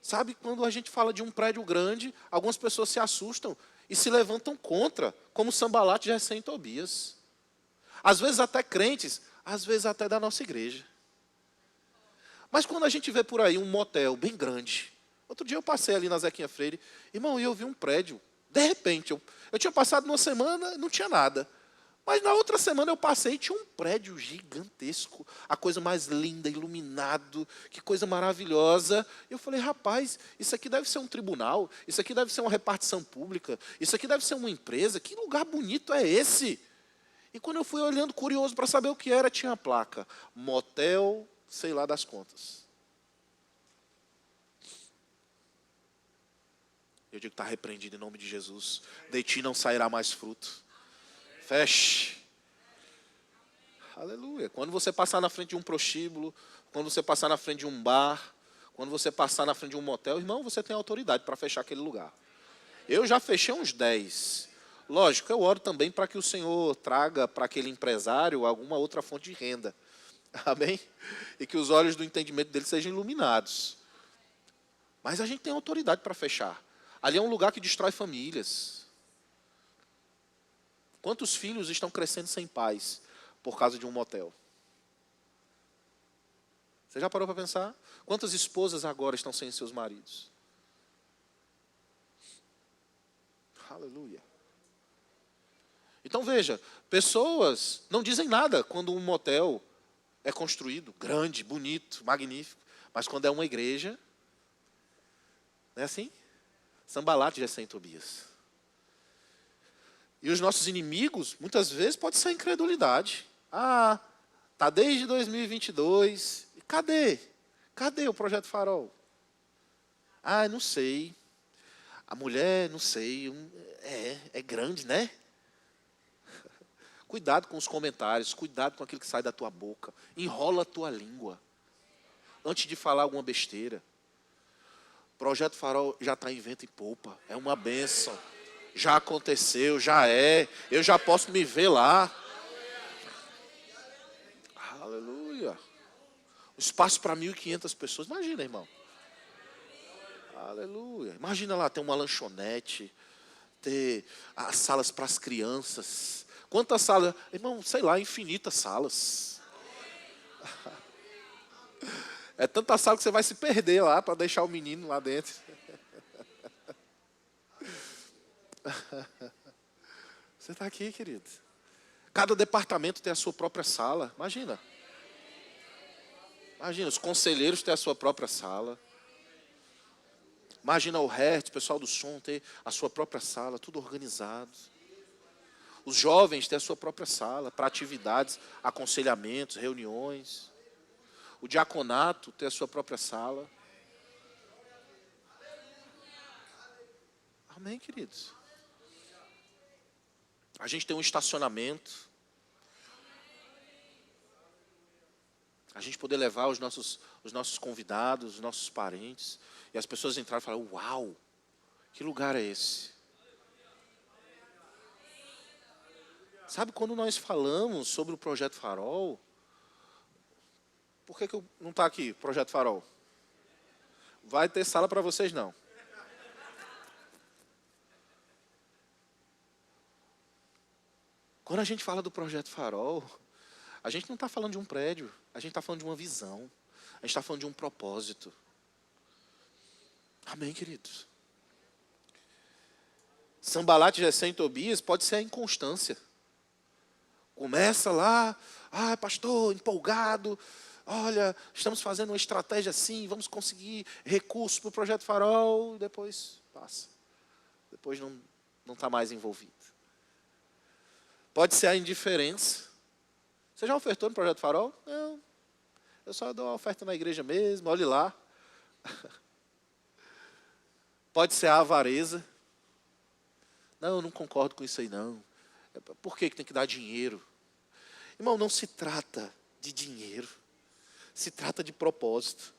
Sabe, quando a gente fala de um prédio grande, algumas pessoas se assustam e se levantam contra, como Sambalate, Gesem e Tobias. Às vezes até crentes, às vezes até da nossa igreja. Mas quando a gente vê por aí um motel bem grande, outro dia eu passei ali na Zequinha Freire, irmão, e eu vi um prédio, de repente, eu tinha passado uma semana, não tinha nada. Mas na outra semana eu passei e tinha um prédio gigantesco, a coisa mais linda, iluminado, que coisa maravilhosa. Eu falei, rapaz, isso aqui deve ser um tribunal, isso aqui deve ser uma repartição pública, isso aqui deve ser uma empresa, que lugar bonito é esse? E quando eu fui olhando, curioso para saber o que era, tinha a placa, motel, sei lá das contas. Eu digo, está repreendido em nome de Jesus, de ti não sairá mais fruto. Feche. Aleluia. Quando você passar na frente de um prostíbulo, quando você passar na frente de um bar, quando você passar na frente de um motel, irmão, você tem autoridade para fechar aquele lugar. Eu já fechei uns 10. Lógico, eu oro também para que o Senhor traga para aquele empresário alguma outra fonte de renda. Amém? E que os olhos do entendimento dele sejam iluminados. Mas a gente tem autoridade para fechar. Ali é um lugar que destrói famílias. Quantos filhos estão crescendo sem pais por causa de um motel? Você já parou para pensar? Quantas esposas agora estão sem seus maridos? Aleluia. Então veja, pessoas não dizem nada quando um motel é construído, grande, bonito, magnífico. Mas quando é uma igreja, não é assim? Sambalat, Gesem e Tobias. E os nossos inimigos, muitas vezes, pode ser a incredulidade. Ah, está desde 2022. E cadê? Cadê o Projeto Farol? Ah, não sei. A mulher, não sei. É grande, né? Cuidado com os comentários, cuidado com aquilo que sai da tua boca. Enrola a tua língua. Antes de falar alguma besteira. Projeto Farol já está em vento e popa. É uma bênção. Já aconteceu, já é. Eu já posso me ver lá. Aleluia. Espaço para 1.500 pessoas. Imagina, irmão. Aleluia. Imagina lá ter uma lanchonete. Ter as salas para as crianças. Quantas salas? Irmão, sei lá, infinitas salas. É tanta sala que você vai se perder lá para deixar o menino lá dentro. Você está aqui, querido. Cada departamento tem a sua própria sala. Imagina. Imagina, os conselheiros têm a sua própria sala. Imagina o resto, o pessoal do som ter a sua própria sala, tudo organizado. Os jovens têm a sua própria sala para atividades, aconselhamentos, reuniões. O diaconato tem a sua própria sala. Amém, queridos? A gente tem um estacionamento. A gente poder levar os nossos convidados, os nossos parentes. E as pessoas entrarem e falarem, uau, que lugar é esse? Sabe, quando nós falamos sobre o Projeto Farol, por que eu não está aqui, Projeto Farol? Vai ter sala para vocês, não. Quando a gente fala do Projeto Farol, a gente não está falando de um prédio, a gente está falando de uma visão, a gente está falando de um propósito. Amém, queridos? Sambalat, Gesem e Tobias pode ser a inconstância. Começa lá, pastor, empolgado, olha, estamos fazendo uma estratégia assim, vamos conseguir recursos para o Projeto Farol, e depois passa. Depois não está mais envolvido. Pode ser a indiferença. Você já ofertou no Projeto Farol? Não. Eu só dou uma oferta na igreja mesmo, olhe lá. Pode ser a avareza. Não, eu não concordo com isso aí, não. Por que tem que dar dinheiro? Irmão, não se trata de dinheiro. Se trata de propósito.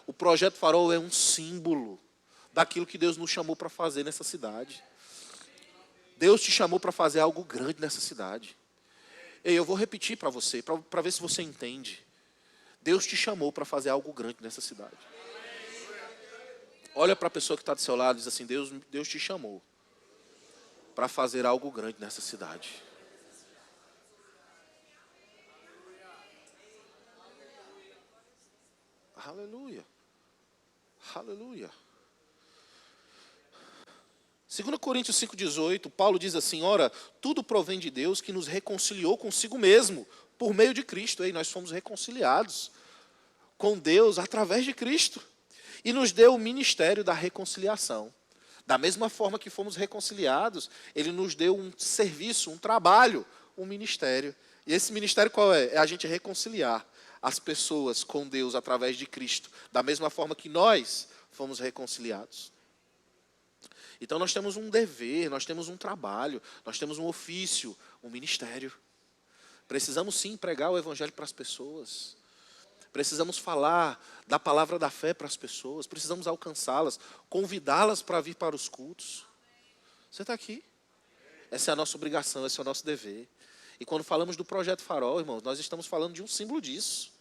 O Projeto Farol é um símbolo daquilo que Deus nos chamou para fazer nessa cidade. Deus te chamou para fazer algo grande nessa cidade. E eu vou repetir para você, para ver se você entende. Deus te chamou para fazer algo grande nessa cidade. Olha para a pessoa que está do seu lado e diz assim, Deus te chamou para fazer algo grande nessa cidade. Aleluia. Aleluia. 2 Coríntios 5,18, Paulo diz assim, ora, tudo provém de Deus que nos reconciliou consigo mesmo, por meio de Cristo. E nós fomos reconciliados com Deus através de Cristo. E nos deu o ministério da reconciliação. Da mesma forma que fomos reconciliados, Ele nos deu um serviço, um trabalho, um ministério. E esse ministério qual é? É a gente reconciliar as pessoas com Deus através de Cristo. Da mesma forma que nós fomos reconciliados. Então nós temos um dever, nós temos um trabalho, nós temos um ofício, um ministério. Precisamos sim pregar o evangelho para as pessoas. Precisamos falar da palavra da fé para as pessoas. Precisamos alcançá-las, convidá-las para vir para os cultos. Você está aqui? Essa é a nossa obrigação, esse é o nosso dever. E quando falamos do Projeto Farol, irmãos, nós estamos falando de um símbolo disso.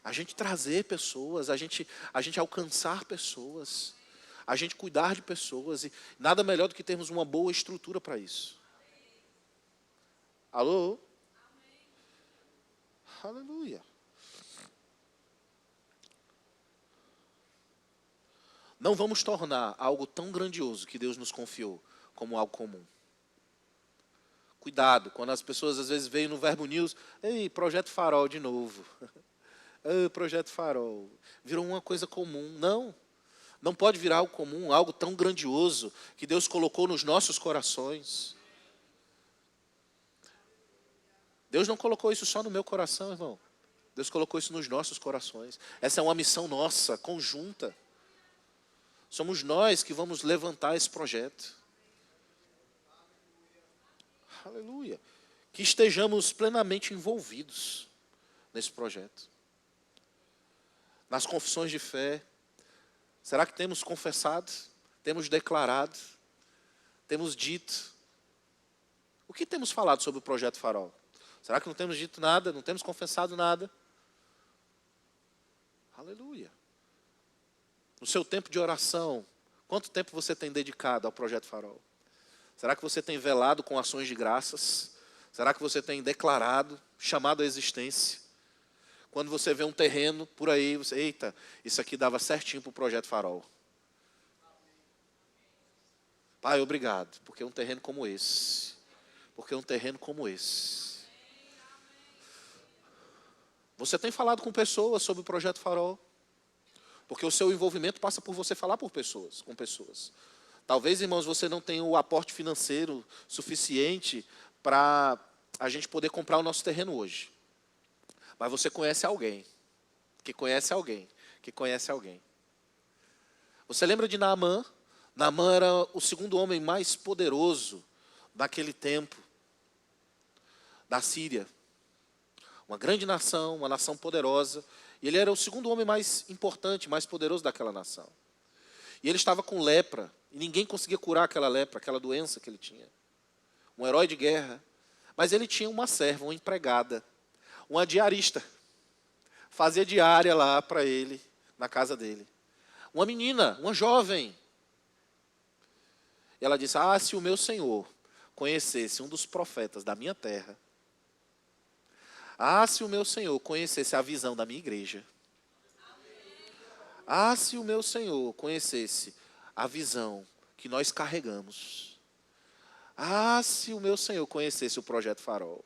A gente trazer pessoas, a gente alcançar pessoas, a gente cuidar de pessoas. E nada melhor do que termos uma boa estrutura para isso. Alô? Aleluia. Não vamos tornar algo tão grandioso que Deus nos confiou como algo comum. Cuidado, quando as pessoas às vezes veem no Verbo News, ei, Projeto Farol de novo. Projeto Farol. Virou uma coisa comum. Não. Não pode virar algo comum, algo tão grandioso que Deus colocou nos nossos corações. Deus não colocou isso só no meu coração, irmão. Deus colocou isso nos nossos corações. Essa é uma missão nossa, conjunta. Somos nós que vamos levantar esse projeto. Aleluia. Que estejamos plenamente envolvidos nesse projeto. Nas confissões de fé. Será que temos confessado? Temos declarado? Temos dito? O que temos falado sobre o Projeto Farol? Será que não temos dito nada? Não temos confessado nada? Aleluia. No seu tempo de oração, quanto tempo você tem dedicado ao Projeto Farol? Será que você tem velado com ações de graças? Será que você tem declarado, chamado à existência? Quando você vê um terreno por aí, você, eita, isso aqui dava certinho para o Projeto Farol. Pai, obrigado, porque é um terreno como esse. Porque é um terreno como esse. Você tem falado com pessoas sobre o Projeto Farol? Porque o seu envolvimento passa por você falar com pessoas. Talvez, irmãos, você não tenha o aporte financeiro suficiente para a gente poder comprar o nosso terreno hoje. Mas você conhece alguém, que conhece alguém, que conhece alguém. Você lembra de Naamã? Naamã era o segundo homem mais poderoso naquele tempo, da Síria. Uma grande nação, uma nação poderosa. E ele era o segundo homem mais importante, mais poderoso daquela nação. E ele estava com lepra, e ninguém conseguia curar aquela lepra, aquela doença que ele tinha. Um herói de guerra. Mas ele tinha uma serva, uma empregada, uma diarista. Fazia diária lá para ele, na casa dele. Uma menina, uma jovem. E ela disse, se o meu Senhor conhecesse um dos profetas da minha terra, se o meu Senhor conhecesse a visão da minha igreja, se o meu Senhor conhecesse a visão que nós carregamos, se o meu Senhor conhecesse o Projeto Farol.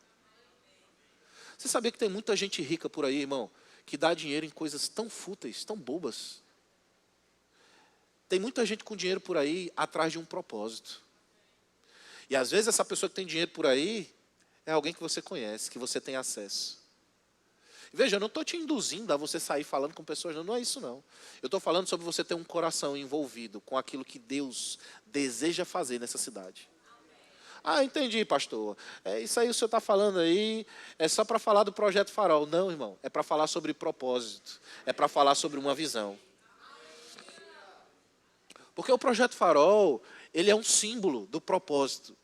Você sabia que tem muita gente rica por aí, irmão, que dá dinheiro em coisas tão fúteis, tão bobas? Tem muita gente com dinheiro por aí atrás de um propósito. E às vezes essa pessoa que tem dinheiro por aí é alguém que você conhece, que você tem acesso. Veja, eu não estou te induzindo a você sair falando com pessoas, não é isso não. Eu estou falando sobre você ter um coração envolvido com aquilo que Deus deseja fazer nessa cidade. Entendi, pastor. Isso aí o senhor está falando aí, é só para falar do Projeto Farol. Não, irmão, é para falar sobre propósito. É para falar sobre uma visão. Porque o Projeto Farol, ele é um símbolo do propósito.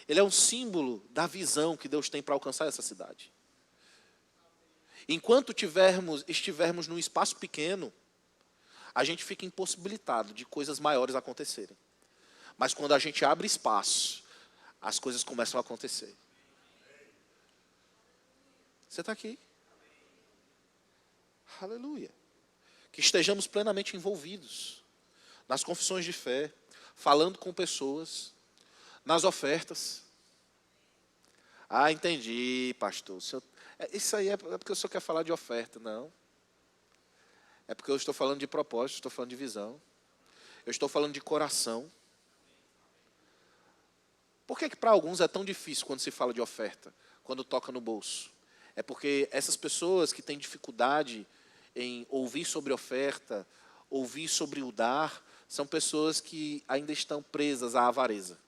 Ele é um símbolo da visão que Deus tem para alcançar essa cidade. Enquanto estivermos num espaço pequeno, a gente fica impossibilitado de coisas maiores acontecerem. Mas quando a gente abre espaço, as coisas começam a acontecer. Você está aqui? Aleluia. Que estejamos plenamente envolvidos nas confissões de fé, falando com pessoas, nas ofertas. Entendi, pastor. Isso aí é porque o senhor quer falar de oferta. Não. É porque eu estou falando de propósito, estou falando de visão. Eu estou falando de coração. Por que para alguns é tão difícil quando se fala de oferta, quando toca no bolso? É porque essas pessoas que têm dificuldade em ouvir sobre oferta, ouvir sobre o dar, são pessoas que ainda estão presas à avareza.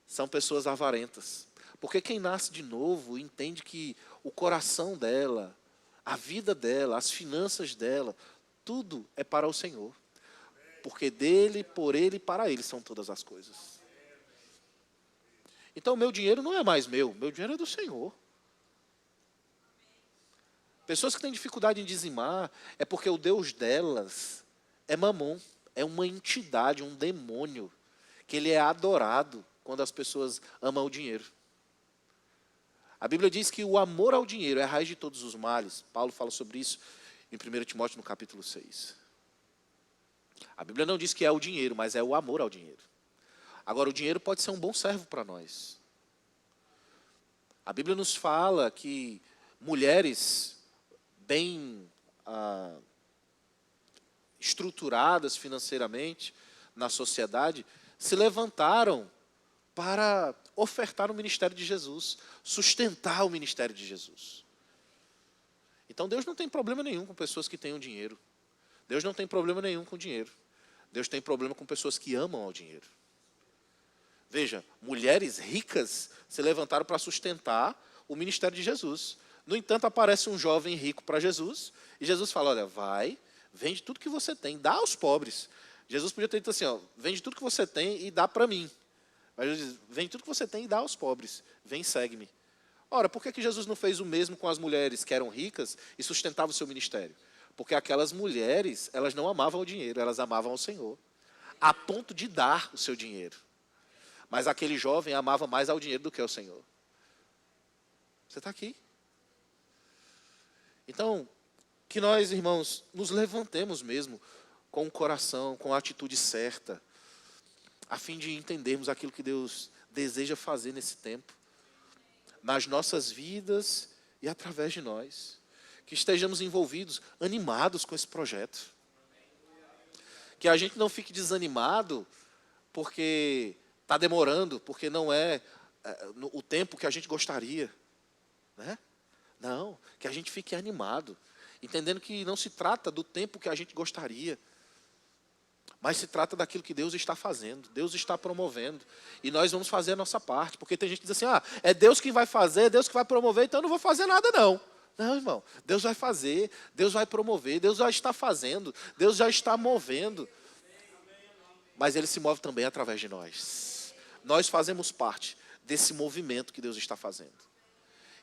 São pessoas avarentas. Porque quem nasce de novo entende que o coração dela, a vida dela, as finanças dela, tudo é para o Senhor. Porque dele, por ele e para ele são todas as coisas. Então, o meu dinheiro não é mais meu dinheiro é do Senhor. Pessoas que têm dificuldade em dizimar, é porque o Deus delas é Mamon, é uma entidade, um demônio, que ele é adorado quando as pessoas amam o dinheiro. A Bíblia diz que o amor ao dinheiro é a raiz de todos os males. Paulo fala sobre isso em 1 Timóteo, no capítulo 6. A Bíblia não diz que é o dinheiro, mas é o amor ao dinheiro. Agora, o dinheiro pode ser um bom servo para nós. A Bíblia nos fala que mulheres bem estruturadas financeiramente na sociedade se levantaram para ofertar o ministério de Jesus, sustentar o ministério de Jesus. Então Deus não tem problema nenhum com pessoas que tenham dinheiro. Deus não tem problema nenhum com dinheiro. Deus tem problema com pessoas que amam ao dinheiro. Veja, mulheres ricas se levantaram para sustentar o ministério de Jesus. No entanto, aparece um jovem rico para Jesus, e Jesus fala, olha, vai, vende tudo que você tem, dá aos pobres. Jesus podia ter dito assim, ó, vende tudo que você tem e dá para mim. Mas Jesus diz, vende tudo que você tem e dá aos pobres. Vem, segue-me. Ora, por que Jesus não fez o mesmo com as mulheres que eram ricas e sustentavam o seu ministério? Porque aquelas mulheres, elas não amavam o dinheiro, elas amavam ao Senhor, a ponto de dar o seu dinheiro. Mas aquele jovem amava mais ao dinheiro do que ao Senhor. Você está aqui? Então, que nós, irmãos, nos levantemos mesmo com o coração, com a atitude certa, a fim de entendermos aquilo que Deus deseja fazer nesse tempo, nas nossas vidas e através de nós. Que estejamos envolvidos, animados com esse projeto. Que a gente não fique desanimado porque está demorando, porque não é o tempo que a gente gostaria. Né? Não, que a gente fique animado, entendendo que não se trata do tempo que a gente gostaria, mas se trata daquilo que Deus está fazendo, Deus está promovendo, e nós vamos fazer a nossa parte, porque tem gente que diz assim, é Deus quem vai fazer, é Deus que vai promover, então eu não vou fazer nada não. Não, irmão, Deus vai fazer, Deus vai promover, Deus já está fazendo, Deus já está movendo, mas Ele se move também através de nós. Nós fazemos parte desse movimento que Deus está fazendo.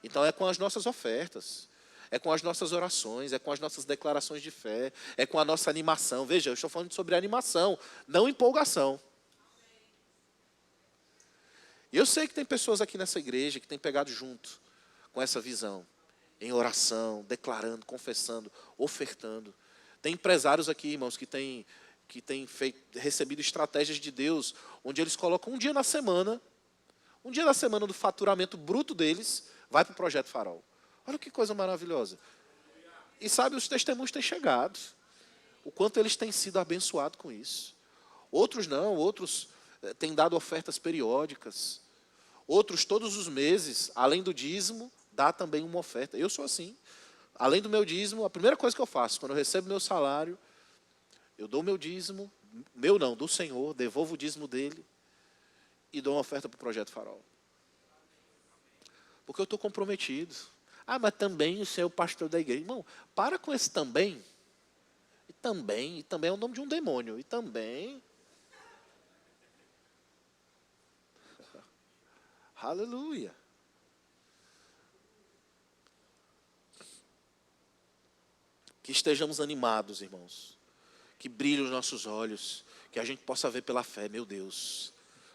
Então é com as nossas ofertas, é com as nossas orações, é com as nossas declarações de fé, é com a nossa animação. Veja, eu estou falando sobre animação, não empolgação. E eu sei que tem pessoas aqui nessa igreja que têm pegado junto com essa visão, em oração, declarando, confessando, ofertando. Tem empresários aqui, irmãos, que têm recebido estratégias de Deus, onde eles colocam um dia na semana do faturamento bruto deles, vai para o Projeto Farol. Olha que coisa maravilhosa. E sabe, os testemunhos têm chegado. O quanto eles têm sido abençoados com isso. Outros não, outros têm dado ofertas periódicas. Outros, todos os meses, além do dízimo, dá também uma oferta. Eu sou assim. Além do meu dízimo, a primeira coisa que eu faço, quando eu recebo meu salário, eu dou meu dízimo, meu não, do Senhor, devolvo o dízimo dele e dou uma oferta para o Projeto Farol. Porque eu estou comprometido. Mas também o senhor é o pastor da igreja. Irmão, para com esse também. E também é o nome de um demônio. E também. Aleluia. Que estejamos animados, irmãos. Que brilhem os nossos olhos. Que a gente possa ver pela fé, meu Deus.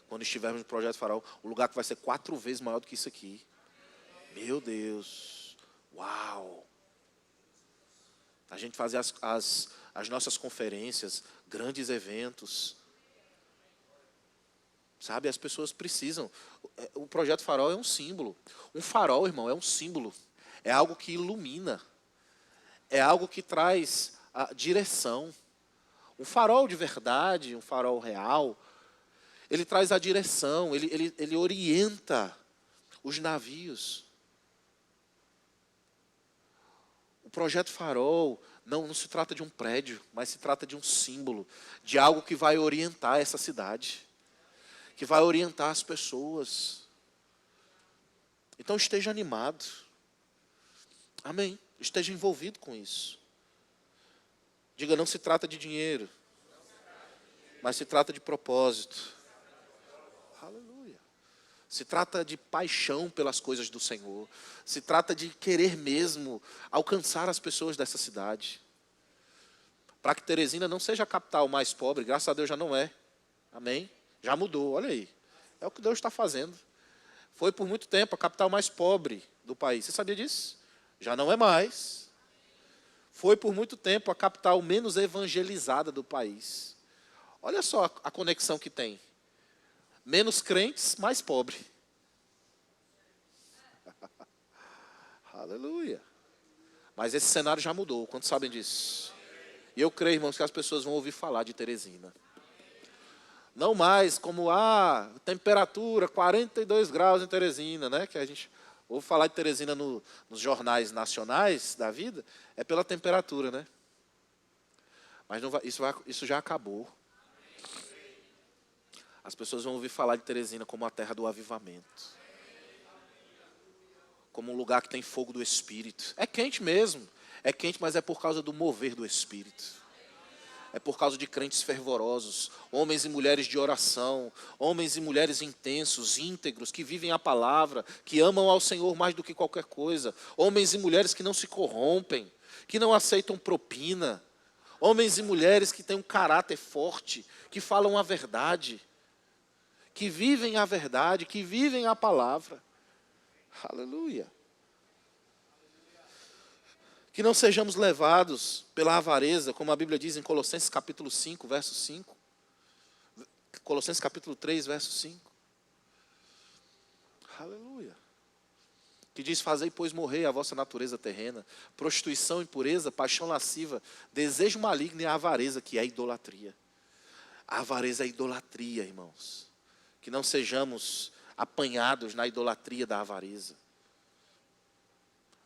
Quando estivermos no Projeto Farol, o lugar que vai ser 4 vezes maior do que isso aqui. Meu Deus, uau! A gente fazer as nossas conferências, grandes eventos. Sabe, as pessoas precisam. O Projeto Farol é um símbolo. Um farol, irmão, é um símbolo. É algo que ilumina. É algo que traz a direção. Um farol de verdade, um farol real, ele traz a direção, ele orienta os navios. O Projeto Farol não se trata de um prédio, mas se trata de um símbolo, de algo que vai orientar essa cidade, que vai orientar as pessoas. Então esteja animado. Amém. Esteja envolvido com isso. Diga, não se trata de dinheiro, mas se trata de propósito. Aleluia. Se trata de paixão pelas coisas do Senhor. Se trata de querer mesmo alcançar as pessoas dessa cidade. Para que Teresina não seja a capital mais pobre, graças a Deus já não é. Amém? Já mudou, olha aí. É o que Deus está fazendo. Foi por muito tempo a capital mais pobre do país. Você sabia disso? Já não é mais. Foi por muito tempo a capital menos evangelizada do país. Olha só a conexão que tem. Menos crentes, mais pobre. Aleluia. Mas esse cenário já mudou, quantos sabem disso? E eu creio, irmãos, que as pessoas vão ouvir falar de Teresina. Não mais como, temperatura 42 graus em Teresina, né? Que a gente ouve falar de Teresina nos jornais nacionais da vida, é pela temperatura, né? Mas não vai, isso já acabou. As pessoas vão ouvir falar de Teresina como a terra do avivamento. Como um lugar que tem fogo do Espírito. É quente mesmo. É quente, mas é por causa do mover do Espírito. É por causa de crentes fervorosos, homens e mulheres de oração, homens e mulheres intensos, íntegros, que vivem a palavra, que amam ao Senhor mais do que qualquer coisa. Homens e mulheres que não se corrompem, que não aceitam propina. Homens e mulheres que têm um caráter forte, que falam a verdade, que vivem a verdade, que vivem a palavra. Aleluia. Que não sejamos levados pela avareza, como a Bíblia diz em Colossenses capítulo 5, verso 5. Colossenses capítulo 3, verso 5. Aleluia. Que diz, fazei, pois, morrer a vossa natureza terrena, prostituição, impureza, paixão lasciva, desejo maligno e a avareza, que é a idolatria. A avareza é a idolatria, irmãos. Que não sejamos apanhados na idolatria da avareza.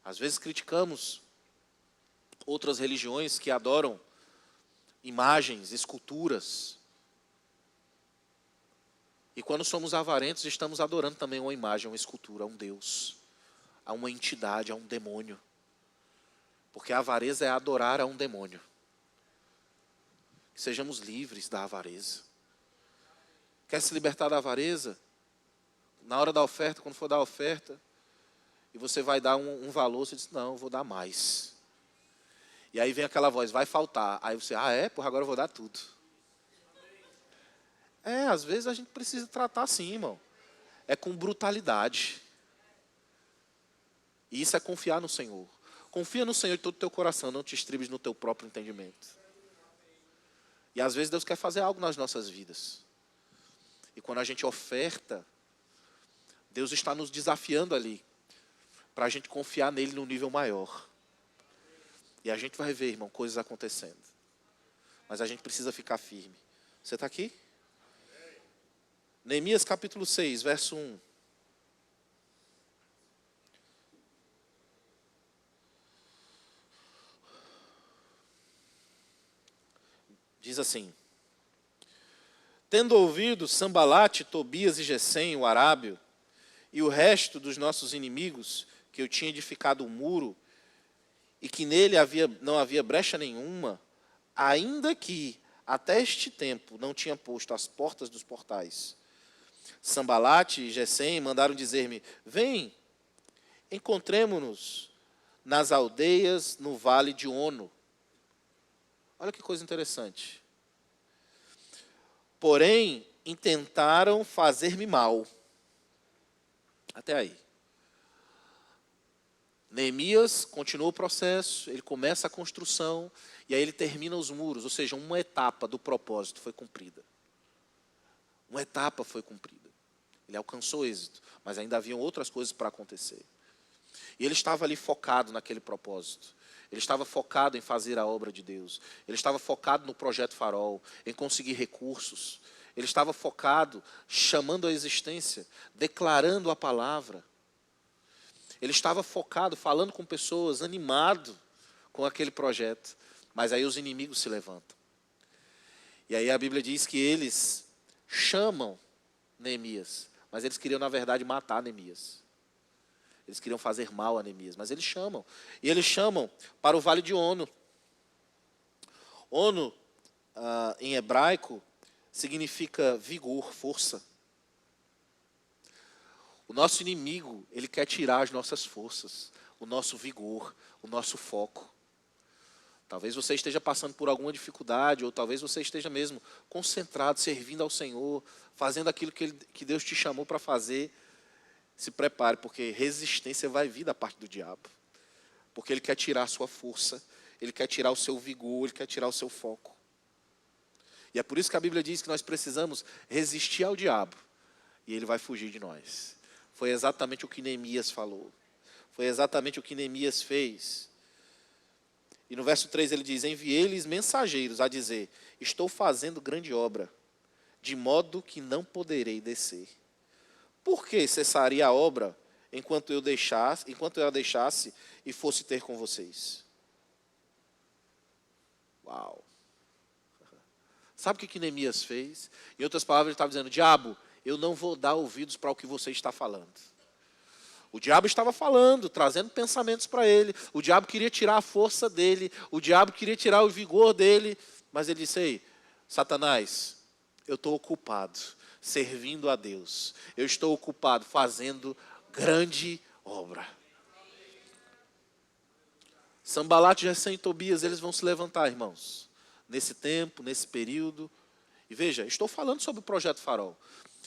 Às vezes criticamos outras religiões que adoram imagens, esculturas. E quando somos avarentos, estamos adorando também uma imagem, uma escultura, a um Deus, a uma entidade, a um demônio. Porque a avareza é adorar a um demônio. Que sejamos livres da avareza. Quer se libertar da avareza? Na hora da oferta, quando for dar a oferta, e você vai dar um valor, você diz, não, eu vou dar mais. E aí vem aquela voz, vai faltar. Aí você, porra, agora eu vou dar tudo. Às vezes a gente precisa tratar assim, irmão. É com brutalidade. E isso é confiar no Senhor. Confia no Senhor de todo o teu coração, não te estribes no teu próprio entendimento. E às vezes Deus quer fazer algo nas nossas vidas. E quando a gente oferta, Deus está nos desafiando ali, para a gente confiar nele num nível maior. E a gente vai ver, irmão, coisas acontecendo. Mas a gente precisa ficar firme. Você está aqui? Neemias capítulo 6, verso 1. Diz assim: tendo ouvido Sambalate, Tobias e Gesem, o arábio, e o resto dos nossos inimigos, que eu tinha edificado um muro, e que nele não havia brecha nenhuma, ainda que até este tempo não tinha posto as portas dos portais. Sambalate e Gesem mandaram dizer-me, vem, encontremo-nos nas aldeias no vale de Ono. Olha que coisa interessante. Porém, intentaram fazer-me mal. Até aí. Neemias continua o processo, ele começa a construção, e aí ele termina os muros, ou seja, uma etapa do propósito foi cumprida. Uma etapa foi cumprida. Ele alcançou êxito, mas ainda haviam outras coisas para acontecer. E ele estava ali focado naquele propósito. Ele estava focado em fazer a obra de Deus. Ele estava focado no projeto Farol, em conseguir recursos. Ele estava focado, chamando a existência, declarando a palavra. Ele estava focado, falando com pessoas, animado com aquele projeto. Mas aí os inimigos se levantam. E aí a Bíblia diz que eles chamam Neemias, mas eles queriam, na verdade, matar Neemias. Eles queriam fazer mal a Neemias, mas eles chamam. E eles chamam para o Vale de Ono. Ono, em hebraico, significa vigor, força. O nosso inimigo, ele quer tirar as nossas forças, o nosso vigor, o nosso foco. Talvez você esteja passando por alguma dificuldade, ou talvez você esteja mesmo concentrado, servindo ao Senhor, fazendo aquilo que Deus te chamou para fazer. Se prepare, porque resistência vai vir da parte do diabo. Porque ele quer tirar a sua força, ele quer tirar o seu vigor, ele quer tirar o seu foco. E é por isso que a Bíblia diz que nós precisamos resistir ao diabo, e ele vai fugir de nós. Foi exatamente o que Neemias falou. Foi exatamente o que Neemias fez. E no verso 3 ele diz: enviei-lhes mensageiros a dizer: estou fazendo grande obra, de modo que não poderei descer. Por que cessaria a obra enquanto eu a deixasse e fosse ter com vocês? Uau! Sabe o que Neemias fez? Em outras palavras, ele estava dizendo: diabo, eu não vou dar ouvidos para o que você está falando. O diabo estava falando, trazendo pensamentos para ele. O diabo queria tirar a força dele. O diabo queria tirar o vigor dele. Mas ele disse: ei, Satanás, eu estou ocupado servindo a Deus. Eu estou ocupado fazendo grande obra. Sanbalat, Gesem e Tobias, eles vão se levantar, irmãos. Nesse tempo, nesse período. E veja, estou falando sobre o Projeto Farol.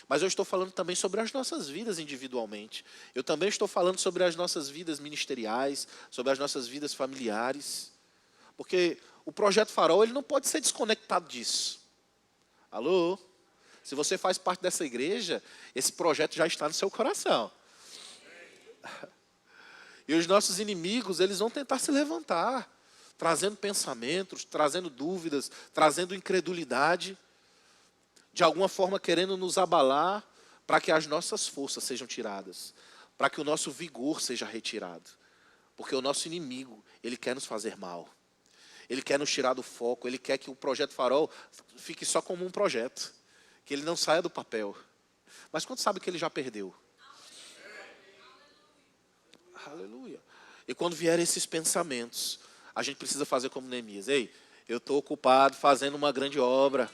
Mas eu estou falando também sobre as nossas vidas individualmente. Eu também estou falando sobre as nossas vidas ministeriais, sobre as nossas vidas familiares. Porque o Projeto Farol, ele não pode ser desconectado disso. Alô? Se você faz parte dessa igreja, esse projeto já está no seu coração. E os nossos inimigos, eles vão tentar se levantar, trazendo pensamentos, trazendo dúvidas, trazendo incredulidade, de alguma forma querendo nos abalar para que as nossas forças sejam tiradas, para que o nosso vigor seja retirado. Porque o nosso inimigo, ele quer nos fazer mal. Ele quer nos tirar do foco, ele quer que o Projeto Farol fique só como um projeto, que ele não saia do papel. Mas quanto sabe que ele já perdeu? Aleluia. E quando vierem esses pensamentos, a gente precisa fazer como Neemias. Ei, eu estou ocupado fazendo uma grande obra.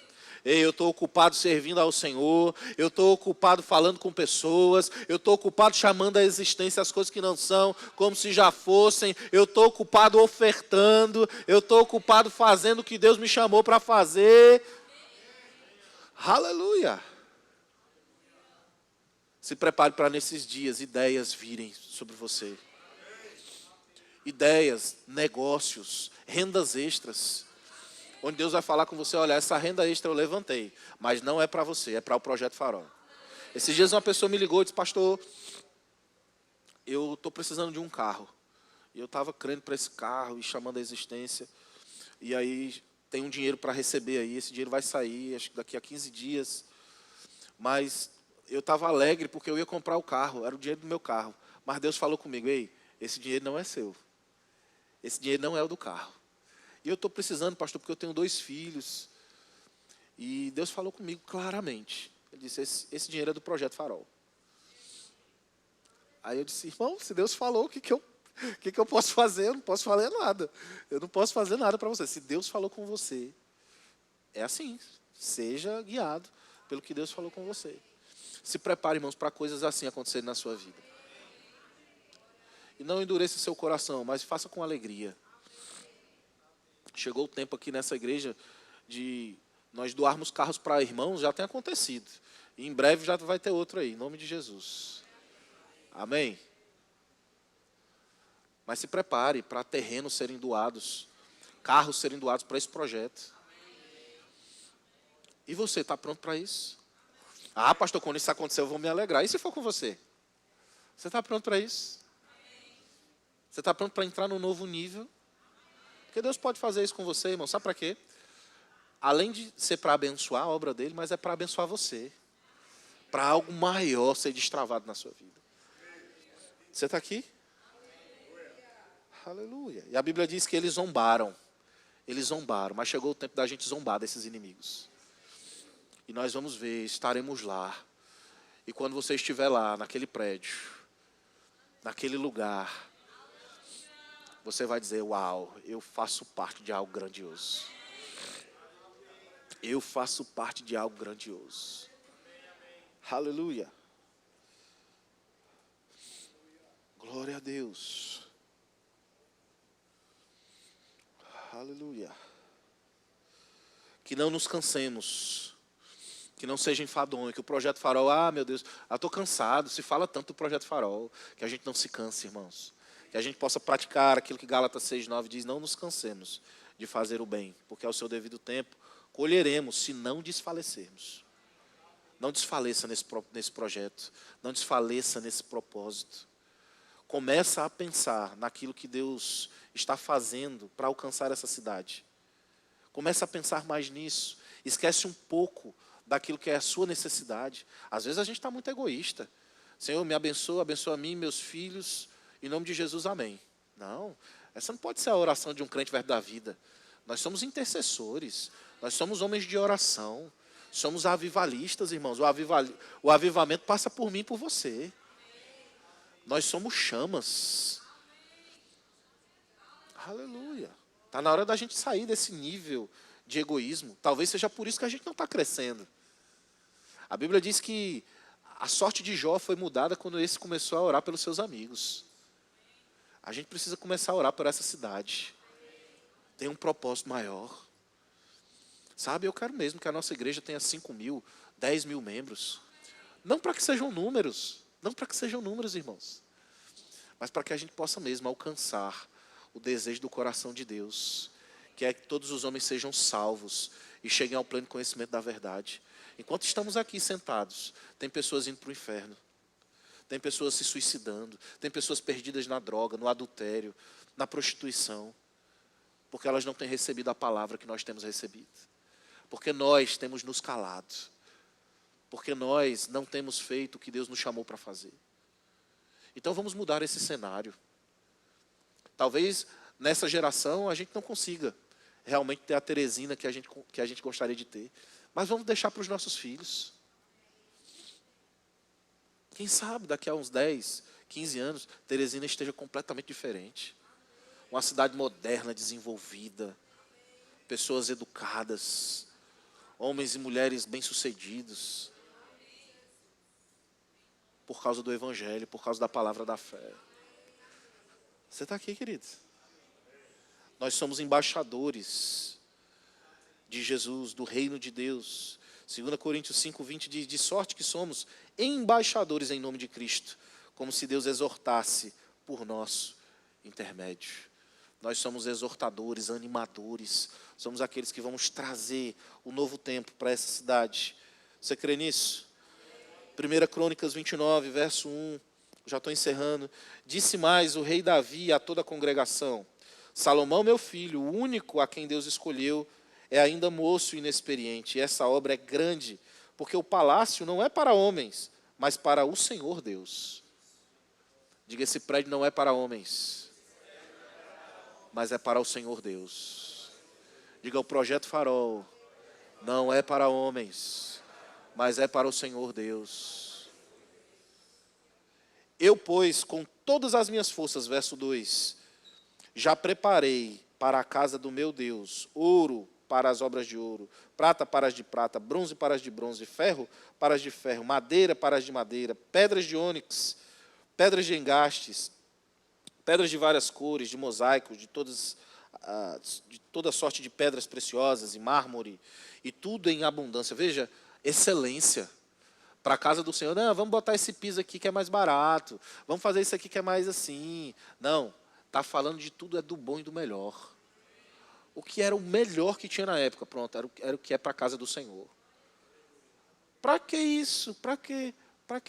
Ei, eu estou ocupado servindo ao Senhor. Eu estou ocupado falando com pessoas. Eu estou ocupado chamando à existência as coisas que não são, como se já fossem. Eu estou ocupado ofertando. Eu estou ocupado fazendo o que Deus me chamou para fazer. Aleluia. Se prepare para nesses dias ideias virem sobre você. Ideias, negócios, rendas extras. Onde Deus vai falar com você: olha, essa renda extra eu levantei, mas não é para você, é para o Projeto Farol. Esses dias uma pessoa me ligou e disse: pastor, eu estou precisando de um carro. E eu estava crendo para esse carro e chamando a existência. E aí tem um dinheiro para receber aí, esse dinheiro vai sair, acho que daqui a 15 dias. Mas eu estava alegre porque eu ia comprar o carro, era o dinheiro do meu carro. Mas Deus falou comigo: ei, esse dinheiro não é seu. Esse dinheiro não é o do carro. E eu estou precisando, pastor, porque eu tenho 2 filhos. E Deus falou comigo claramente. Ele disse: esse dinheiro é do Projeto Farol. Aí eu disse: irmão, se Deus falou, o que eu posso fazer? Eu não posso fazer nada. Eu não posso fazer nada para você. Se Deus falou com você, é assim. Seja guiado pelo que Deus falou com você. Se prepare, irmãos, para coisas assim acontecerem na sua vida. E não endureça seu coração, mas faça com alegria. Chegou o tempo aqui nessa igreja de nós doarmos carros para irmãos, já tem acontecido. E em breve já vai ter outro aí, em nome de Jesus. Amém? Mas se prepare para terrenos serem doados, carros serem doados para esse projeto. E você, está pronto para isso? Ah, pastor, quando isso acontecer eu vou me alegrar. E se for com você? Você está pronto para isso? Você está pronto para entrar num novo nível? Porque Deus pode fazer isso com você, irmão. Sabe para quê? Além de ser para abençoar a obra dele, mas é para abençoar você. Para algo maior ser destravado na sua vida. Você está aqui? Aleluia. E a Bíblia diz que eles zombaram. Eles zombaram, mas chegou o tempo da gente zombar desses inimigos. E nós vamos ver, estaremos lá. E quando você estiver lá, naquele prédio, naquele lugar, você vai dizer: uau, eu faço parte de algo grandioso. Eu faço parte de algo grandioso. Aleluia. Glória a Deus. Aleluia. Que não nos cansemos. Que não seja enfadonho. Que o Projeto Farol, meu Deus, estou cansado. Se fala tanto do Projeto Farol. Que a gente não se canse, irmãos. Que a gente possa praticar aquilo que Gálatas 6:9 diz: não nos cansemos de fazer o bem, porque ao seu devido tempo colheremos, se não desfalecermos. Não desfaleça nesse projeto, não desfaleça nesse propósito. Começa a pensar naquilo que Deus está fazendo para alcançar essa cidade. Começa a pensar mais nisso. Esquece um pouco daquilo que é a sua necessidade. Às vezes a gente está muito egoísta. Senhor, me abençoa, abençoa a mim e meus filhos. Em nome de Jesus, amém. Não, essa não pode ser a oração de um crente verbo da vida. Nós somos intercessores. Nós somos homens de oração. Somos avivalistas, irmãos. O avivamento passa por mim e por você. Nós somos chamas. Aleluia. Está na hora da gente sair desse nível de egoísmo. Talvez seja por isso que a gente não está crescendo. A Bíblia diz que a sorte de Jó foi mudada quando esse começou a orar pelos seus amigos. A gente precisa começar a orar por essa cidade. Tem um propósito maior. Sabe, eu quero mesmo que a nossa igreja tenha 5.000, 10.000 membros. Não para que sejam números. Não para que sejam números, irmãos. Mas para que a gente possa mesmo alcançar o desejo do coração de Deus. Que é que todos os homens sejam salvos e cheguem ao pleno conhecimento da verdade. Enquanto estamos aqui sentados, tem pessoas indo para o inferno. Tem pessoas se suicidando. Tem pessoas perdidas na droga, no adultério, na prostituição. Porque elas não têm recebido a palavra que nós temos recebido. Porque nós temos nos calado. Porque nós não temos feito o que Deus nos chamou para fazer. Então vamos mudar esse cenário. Talvez nessa geração a gente não consiga realmente ter a Teresina que a gente gostaria de ter. Mas vamos deixar para os nossos filhos. Quem sabe daqui a uns 10, 15 anos, Teresina esteja completamente diferente. Uma cidade moderna, desenvolvida. Pessoas educadas. Homens e mulheres bem-sucedidos. Por causa do Evangelho, por causa da palavra da fé. Você está aqui, querido? Nós somos embaixadores de Jesus, do reino de Deus. 2 Coríntios 5:20 diz, de sorte que somos embaixadores em nome de Cristo, como se Deus exortasse por nosso intermédio. Nós somos exortadores, animadores, somos aqueles que vamos trazer o novo tempo para essa cidade. Você crê nisso? 1 Crônicas 29, verso 1, já estou encerrando. Disse mais o rei Davi a toda a congregação, Salomão, meu filho, o único a quem Deus escolheu, é ainda moço e inexperiente, e essa obra é grande, porque o palácio não é para homens, mas para o Senhor Deus. Diga, esse prédio não é para homens, mas é para o Senhor Deus. Diga, o Projeto Farol não é para homens, mas é para o Senhor Deus. Eu, pois, com todas as minhas forças, verso 2, já preparei para a casa do meu Deus, ouro para as obras de ouro, prata para as de prata, bronze para as de bronze, ferro para as de ferro, madeira para as de madeira, pedras de ônix, pedras de engastes, pedras de várias cores, de mosaicos, de toda sorte de pedras preciosas e mármore, e tudo em abundância. Veja, excelência. Para a casa do Senhor, não, vamos botar esse piso aqui que é mais barato, vamos fazer isso aqui que é mais assim. Não, está falando de tudo é do bom e do melhor. O que era o melhor que tinha na época, pronto, era o que é para a casa do Senhor. Para que isso? Para que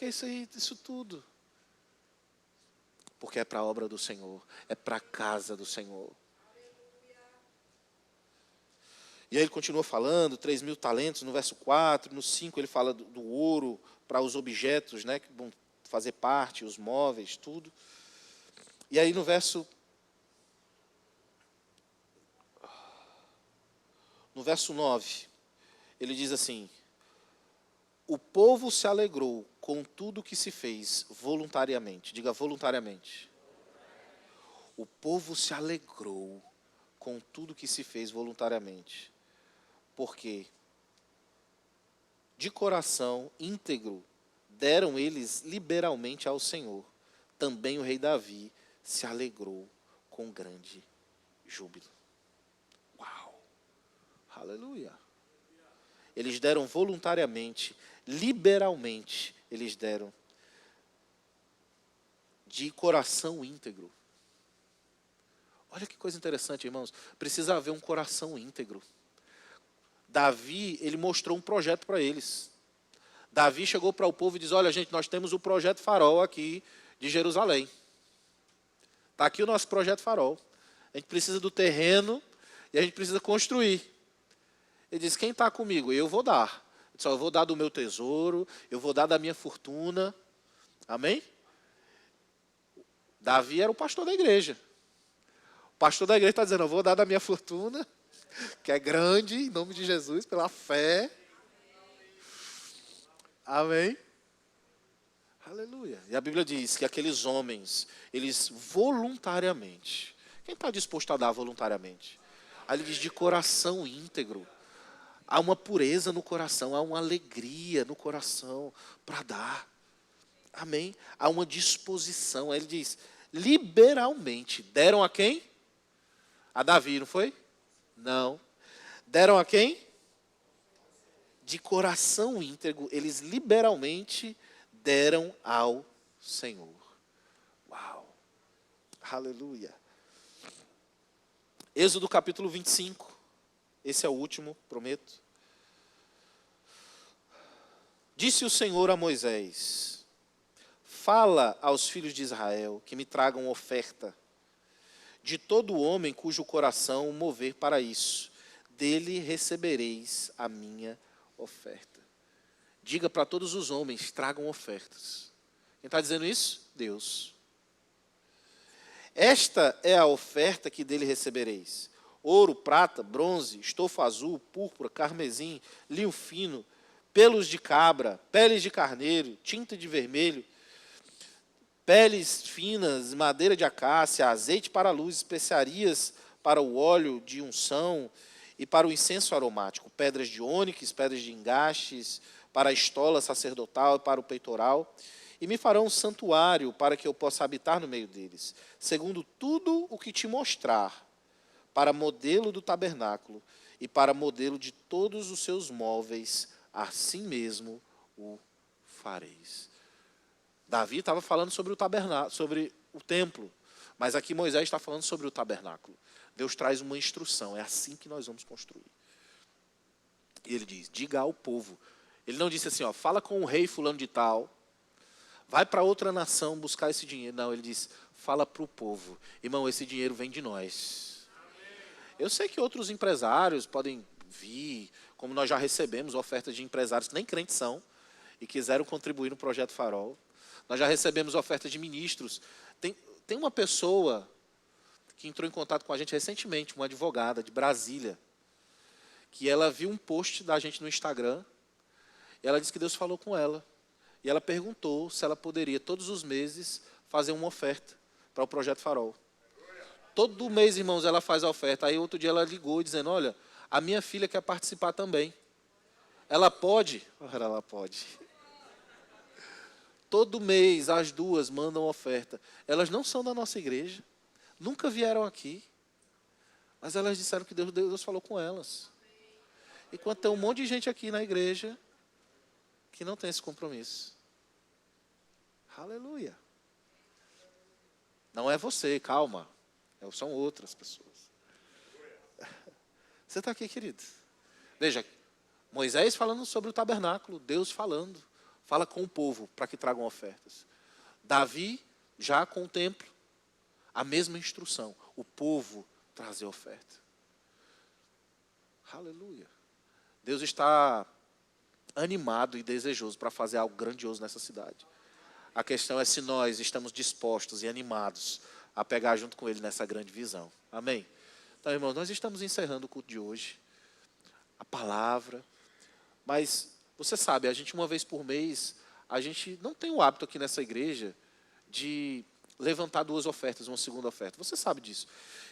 isso tudo? Porque é para a obra do Senhor, é para a casa do Senhor. E aí ele continua falando, 3.000 talentos, no verso 4, no 5 ele fala do ouro para os objetos, né, que vão fazer parte, os móveis, tudo. E aí no verso 9, ele diz assim, o povo se alegrou com tudo que se fez voluntariamente. Diga voluntariamente. O povo se alegrou com tudo que se fez voluntariamente. Porque de coração íntegro deram eles liberalmente ao Senhor. Também o rei Davi se alegrou com grande júbilo. Uau! Aleluia! Eles deram voluntariamente, liberalmente, eles deram de coração íntegro. Olha que coisa interessante, irmãos. Precisa haver um coração íntegro. Davi, ele mostrou um projeto para eles. Davi chegou para o povo e disse, olha gente, nós temos o projeto Farol aqui de Jerusalém. Está aqui o nosso projeto Farol. A gente precisa do terreno e a gente precisa construir. Ele disse, quem está comigo? Eu vou dar. Ele disse, eu vou dar do meu tesouro, eu vou dar da minha fortuna. Amém? Davi era o pastor da igreja. O pastor da igreja está dizendo, eu vou dar da minha fortuna, que é grande, em nome de Jesus, pela fé. Amém? Aleluia. E a Bíblia diz que aqueles homens, eles voluntariamente. Quem está disposto a dar voluntariamente? Aí ele diz de coração íntegro. Há uma pureza no coração, há uma alegria no coração para dar. Amém? Há uma disposição. Aí ele diz, liberalmente. Deram a quem? A Davi, não foi? Não. Deram a quem? De coração íntegro, eles liberalmente deram ao Senhor. Uau! Aleluia! Êxodo capítulo 25. Esse é o último, prometo. Disse o Senhor a Moisés, fala aos filhos de Israel que me tragam oferta de todo homem cujo coração mover para isso. Dele recebereis a minha oferta. Diga para todos os homens, tragam ofertas. Quem está dizendo isso? Deus. Esta é a oferta que dele recebereis. Ouro, prata, bronze, estofo azul, púrpura, carmesim, linho fino, pelos de cabra, peles de carneiro, tinta de vermelho, peles finas, madeira de acácia, azeite para a luz, especiarias para o óleo de unção e para o incenso aromático, pedras de ônix, pedras de engastes, para a estola sacerdotal e para o peitoral. E me farão um santuário para que eu possa habitar no meio deles, segundo tudo o que te mostrar, para modelo do tabernáculo e para modelo de todos os seus móveis, assim mesmo o fareis. Davi estava falando sobre o tabernáculo, sobre o templo, mas aqui Moisés está falando sobre o tabernáculo. Deus traz uma instrução, é assim que nós vamos construir. E ele diz, diga ao povo. Ele não disse assim, ó, fala com o rei fulano de tal, vai para outra nação buscar esse dinheiro. Não, ele diz, fala para o povo. Irmão, esse dinheiro vem de nós. Eu sei que outros empresários podem vir, como nós já recebemos ofertas de empresários que nem crentes são, e quiseram contribuir no Projeto Farol. Nós já recebemos ofertas de ministros. Tem uma pessoa que entrou em contato com a gente recentemente, uma advogada de Brasília, que ela viu um post da gente no Instagram, e ela disse que Deus falou com ela. E ela perguntou se ela poderia, todos os meses, fazer uma oferta para o Projeto Farol. Todo mês, irmãos, ela faz a oferta. Aí outro dia ela ligou dizendo, olha, a minha filha quer participar também. Ela pode? Ela pode. Todo mês as duas mandam oferta. Elas não são da nossa igreja, nunca vieram aqui, mas elas disseram que Deus falou com elas. Enquanto tem um monte de gente aqui na igreja que não tem esse compromisso. Aleluia. Não é você, calma. São outras pessoas. Você está aqui, querido? Veja, Moisés falando sobre o tabernáculo, Deus falando. Fala com o povo para que tragam ofertas. Davi, já com o templo, a mesma instrução. O povo trazer oferta. Aleluia. Deus está animado e desejoso para fazer algo grandioso nessa cidade. A questão é se nós estamos dispostos e animados a pegar junto com Ele nessa grande visão. Amém? Então, irmãos, nós estamos encerrando o culto de hoje. A palavra. Mas, você sabe, a gente uma vez por mês, a gente não tem o hábito aqui nessa igreja de levantar duas ofertas, uma segunda oferta. Você sabe disso.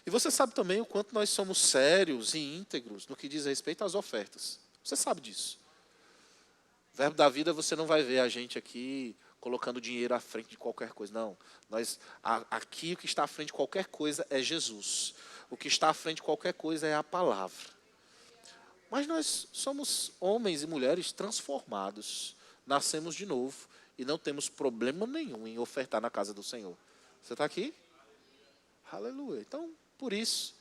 E você sabe também o quanto nós somos sérios e íntegros no que diz respeito às ofertas. Você sabe disso. Verbo da vida, você não vai ver a gente aqui colocando dinheiro à frente de qualquer coisa. Não. Aqui o que está à frente de qualquer coisa é Jesus. O que está à frente de qualquer coisa é a palavra. Mas nós somos homens e mulheres transformados. Nascemos de novo e não temos problema nenhum em ofertar na casa do Senhor. Você está aqui? Aleluia. Então, por isso,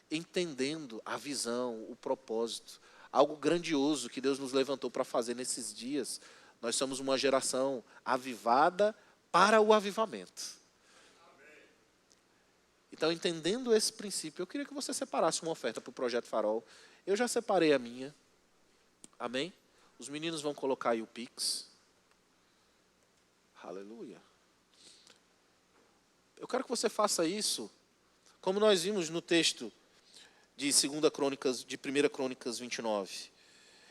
entendendo a visão, o propósito, algo grandioso que Deus nos levantou para fazer nesses dias, nós somos uma geração avivada para o avivamento. Então, entendendo esse princípio, eu queria que você separasse uma oferta para o Projeto Farol. Eu já separei a minha. Amém? Os meninos vão colocar aí o Pix. Aleluia. Eu quero que você faça isso, como nós vimos no texto de 1 Crônicas 29.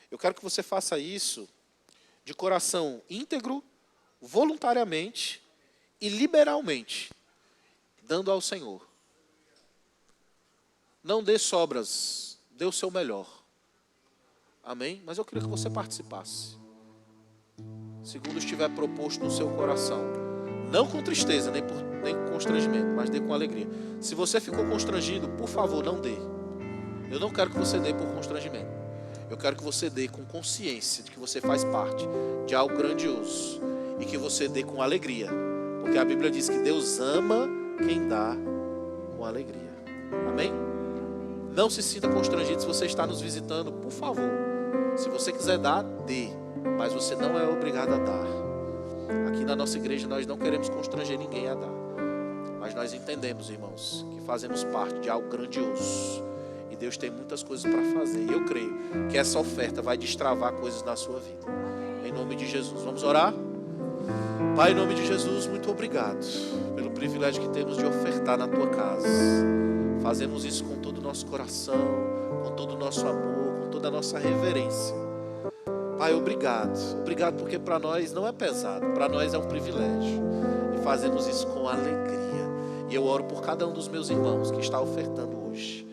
Eu quero que você faça isso de coração íntegro, voluntariamente e liberalmente, dando ao Senhor. Não dê sobras, dê o seu melhor. Amém? Mas eu queria que você participasse. Segundo estiver proposto no seu coração. Não com tristeza, nem com constrangimento, mas dê com alegria. Se você ficou constrangido, por favor, não dê. Eu não quero que você dê por constrangimento. Eu quero que você dê com consciência de que você faz parte de algo grandioso. E que você dê com alegria. Porque a Bíblia diz que Deus ama quem dá com alegria. Amém? Não se sinta constrangido se você está nos visitando, por favor. Se você quiser dar, dê. Mas você não é obrigado a dar. Aqui na nossa igreja nós não queremos constranger ninguém a dar. Mas nós entendemos, irmãos, que fazemos parte de algo grandioso. E Deus tem muitas coisas para fazer. E eu creio que essa oferta vai destravar coisas na sua vida. Em nome de Jesus. Vamos orar? Pai, em nome de Jesus, muito obrigado pelo privilégio que temos de ofertar na tua casa. Fazemos isso com todo o nosso coração, com todo o nosso amor, com toda a nossa reverência. Pai, obrigado. Obrigado porque para nós não é pesado, para nós é um privilégio. E fazemos isso com alegria. E eu oro por cada um dos meus irmãos que está ofertando hoje.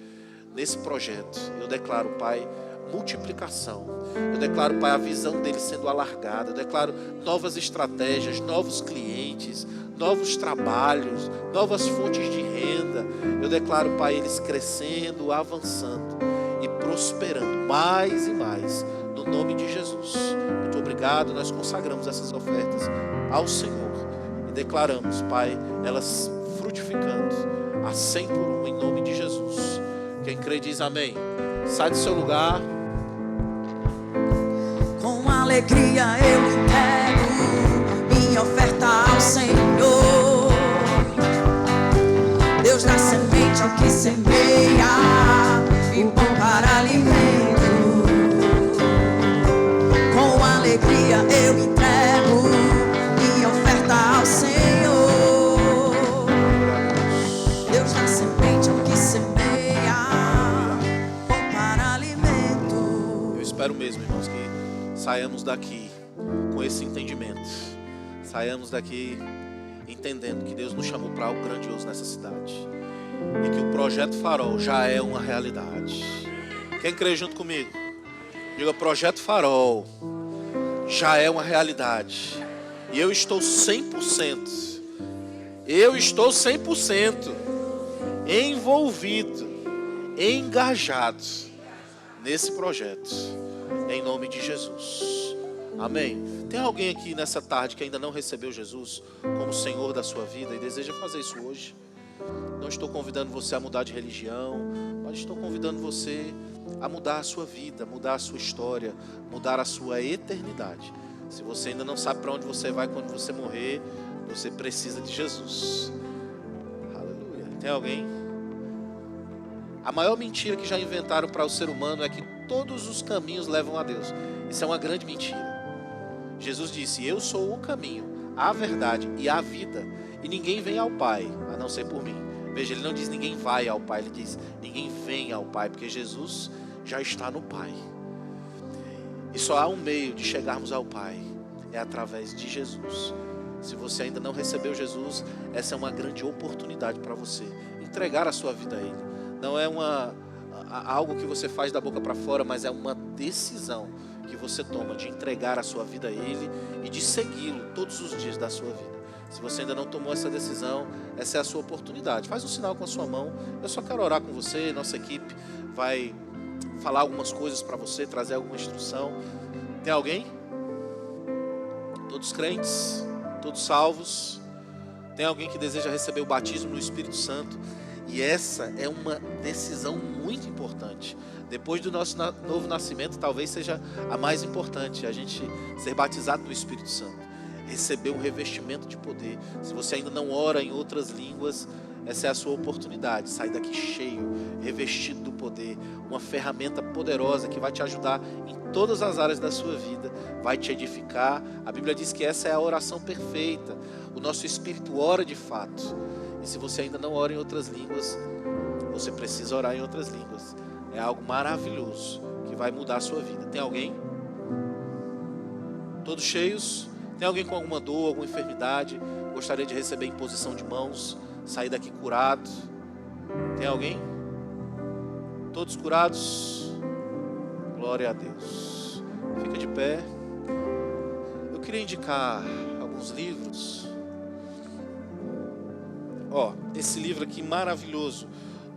Nesse projeto, eu declaro, Pai, multiplicação. Eu declaro, Pai, a visão deles sendo alargada. Eu declaro novas estratégias, novos clientes, novos trabalhos, novas fontes de renda. Eu declaro, Pai, eles crescendo, avançando e prosperando mais e mais. No nome de Jesus. Muito obrigado. Nós consagramos essas ofertas ao Senhor. E declaramos, Pai, elas frutificando a 100 por 1 em nome de Jesus. Quem crê diz amém. Sai do seu lugar. Com alegria eu entrego minha oferta ao Senhor. Deus dá semente ao que semeia e pão para alimento. Com alegria eu entrego minha oferta ao Senhor. Deus dá semente ao que semeia, pão para alimento. Eu espero mesmo, irmãos, que saiamos daqui com esse entendimento. Saiamos daqui entendendo que Deus nos chamou para algo grandioso nessa cidade. E que o Projeto Farol já é uma realidade. Quem crê junto comigo? Diga, Projeto Farol já é uma realidade. E eu estou 100%. Eu estou 100% envolvido, engajado nesse projeto. Em nome de Jesus. Amém. Tem alguém aqui nessa tarde que ainda não recebeu Jesus como Senhor da sua vida e deseja fazer isso hoje? Não estou convidando você a mudar de religião, mas estou convidando você a mudar a sua vida, mudar a sua história, mudar a sua eternidade. Se você ainda não sabe para onde você vai quando você morrer, você precisa de Jesus. Aleluia. Tem alguém? A maior mentira que já inventaram para o ser humano é que todos os caminhos levam a Deus. Isso é uma grande mentira. Jesus disse, eu sou o caminho, a verdade e a vida. E ninguém vem ao Pai, a não ser por mim. Veja, ele não diz ninguém vai ao Pai, ele diz ninguém vem ao Pai, porque Jesus já está no Pai. E só há um meio de chegarmos ao Pai, é através de Jesus. Se você ainda não recebeu Jesus, essa é uma grande oportunidade para você entregar a sua vida a Ele. Não é algo que você faz da boca para fora, mas é uma decisão que você toma de entregar a sua vida a Ele e de segui-lo todos os dias da sua vida. Se você ainda não tomou essa decisão, essa é a sua oportunidade. Faz um sinal com a sua mão. Eu só quero orar com você. Nossa equipe vai falar algumas coisas para você, trazer alguma instrução. Tem alguém? Todos crentes? Todos salvos? Tem alguém que deseja receber o batismo no Espírito Santo? E essa é uma decisão muito importante. Depois do nosso novo nascimento, talvez seja a mais importante, a gente ser batizado no Espírito Santo. Receber um revestimento de poder. Se você ainda não ora em outras línguas, essa é a sua oportunidade. Sair daqui cheio, revestido do poder, uma ferramenta poderosa que vai te ajudar em todas as áreas da sua vida, vai te edificar. A Bíblia diz que essa é a oração perfeita. O nosso espírito ora de fato. E se você ainda não ora em outras línguas, você precisa orar em outras línguas. É algo maravilhoso que vai mudar a sua vida. Tem alguém? Todos cheios? Tem alguém com alguma dor, alguma enfermidade? Gostaria de receber imposição de mãos, sair daqui curado? Tem alguém? Todos curados? Glória a Deus. Fica de pé. Eu queria indicar alguns livros. Esse livro aqui maravilhoso,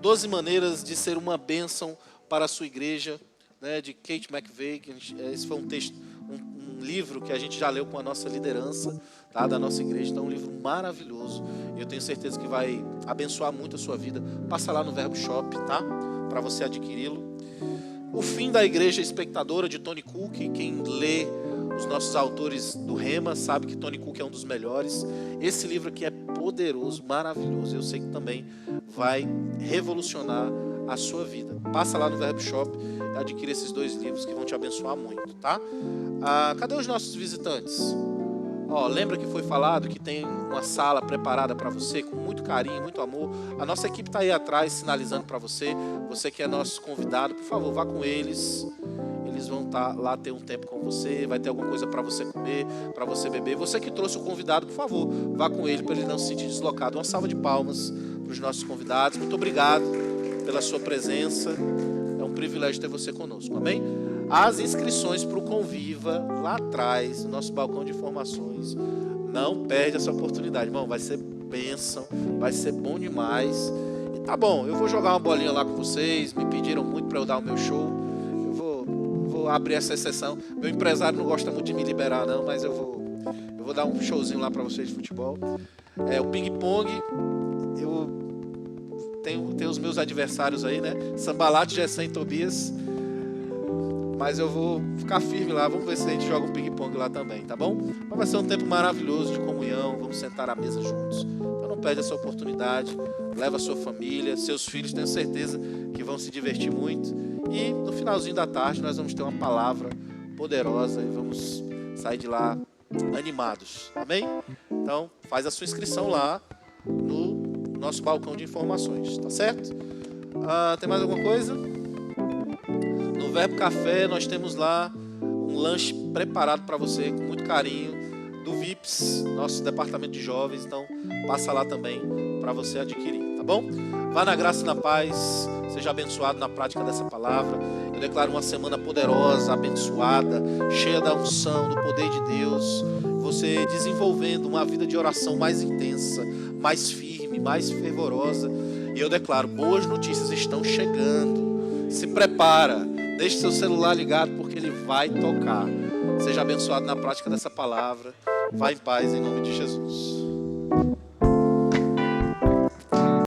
12 maneiras de ser uma bênção para a sua igreja, né, de Kate McVeigh. Esse foi um livro que a gente já leu com a nossa liderança, tá, da nossa igreja. Então é um livro maravilhoso, e eu tenho certeza que vai abençoar muito a sua vida. Passa lá no Verbo Shop, tá, para você adquiri-lo. O Fim da Igreja Espectadora, de Tony Cook. Quem lê os nossos autores do Rema sabe que Tony Cook é um dos melhores. Esse livro aqui é poderoso, maravilhoso. Eu sei que também vai revolucionar a sua vida. Passa lá no Verbo Shop e adquira esses 2 livros que vão te abençoar muito, tá? Cadê os nossos visitantes? Lembra que foi falado que tem uma sala preparada para você com muito carinho, muito amor. A nossa equipe está aí atrás sinalizando para você. Você que é nosso convidado, por favor, vá com eles. Eles vão estar lá, ter um tempo com você. Vai ter alguma coisa para você comer, para você beber. Você que trouxe o convidado, por favor, vá com ele para ele não se sentir deslocado. Uma salva de palmas para os nossos convidados. Muito obrigado pela sua presença. É um privilégio ter você conosco, amém? As inscrições para o Conviva, lá atrás, no nosso balcão de informações. Não perde essa oportunidade, irmão. Vai ser bênção, vai ser bom demais. E tá bom, eu vou jogar uma bolinha lá com vocês. Me pediram muito para eu dar o meu show. Eu vou abrir essa exceção. Meu empresário não gosta muito de me liberar, não, mas eu vou dar um showzinho lá para vocês de futebol. O ping-pong, eu tenho os meus adversários aí, né? Sambalate, Gessém e Tobias. Mas eu vou ficar firme lá. Vamos ver se a gente joga um ping-pong lá também, tá bom? Mas vai ser um tempo maravilhoso de comunhão. Vamos sentar à mesa juntos. Então não perde essa oportunidade. Leva a sua família, seus filhos, tenho certeza que vão se divertir muito. E no finalzinho da tarde nós vamos ter uma palavra poderosa e vamos sair de lá animados, amém? Então faz a sua inscrição lá no nosso balcão de informações, tá certo? Tem mais alguma coisa? No Verbo Café nós temos lá um lanche preparado para você com muito carinho, do VIPS, nosso departamento de jovens. Então passa lá também para você adquirir, tá bom? Vá na graça e na paz, seja abençoado na prática dessa palavra. Eu declaro uma semana poderosa, abençoada, cheia da unção, do poder de Deus. Você desenvolvendo uma vida de oração mais intensa, mais firme, mais fervorosa. E eu declaro, boas notícias estão chegando. Se prepara, deixe seu celular ligado porque ele vai tocar. Seja abençoado na prática dessa palavra. Vá em paz em nome de Jesus.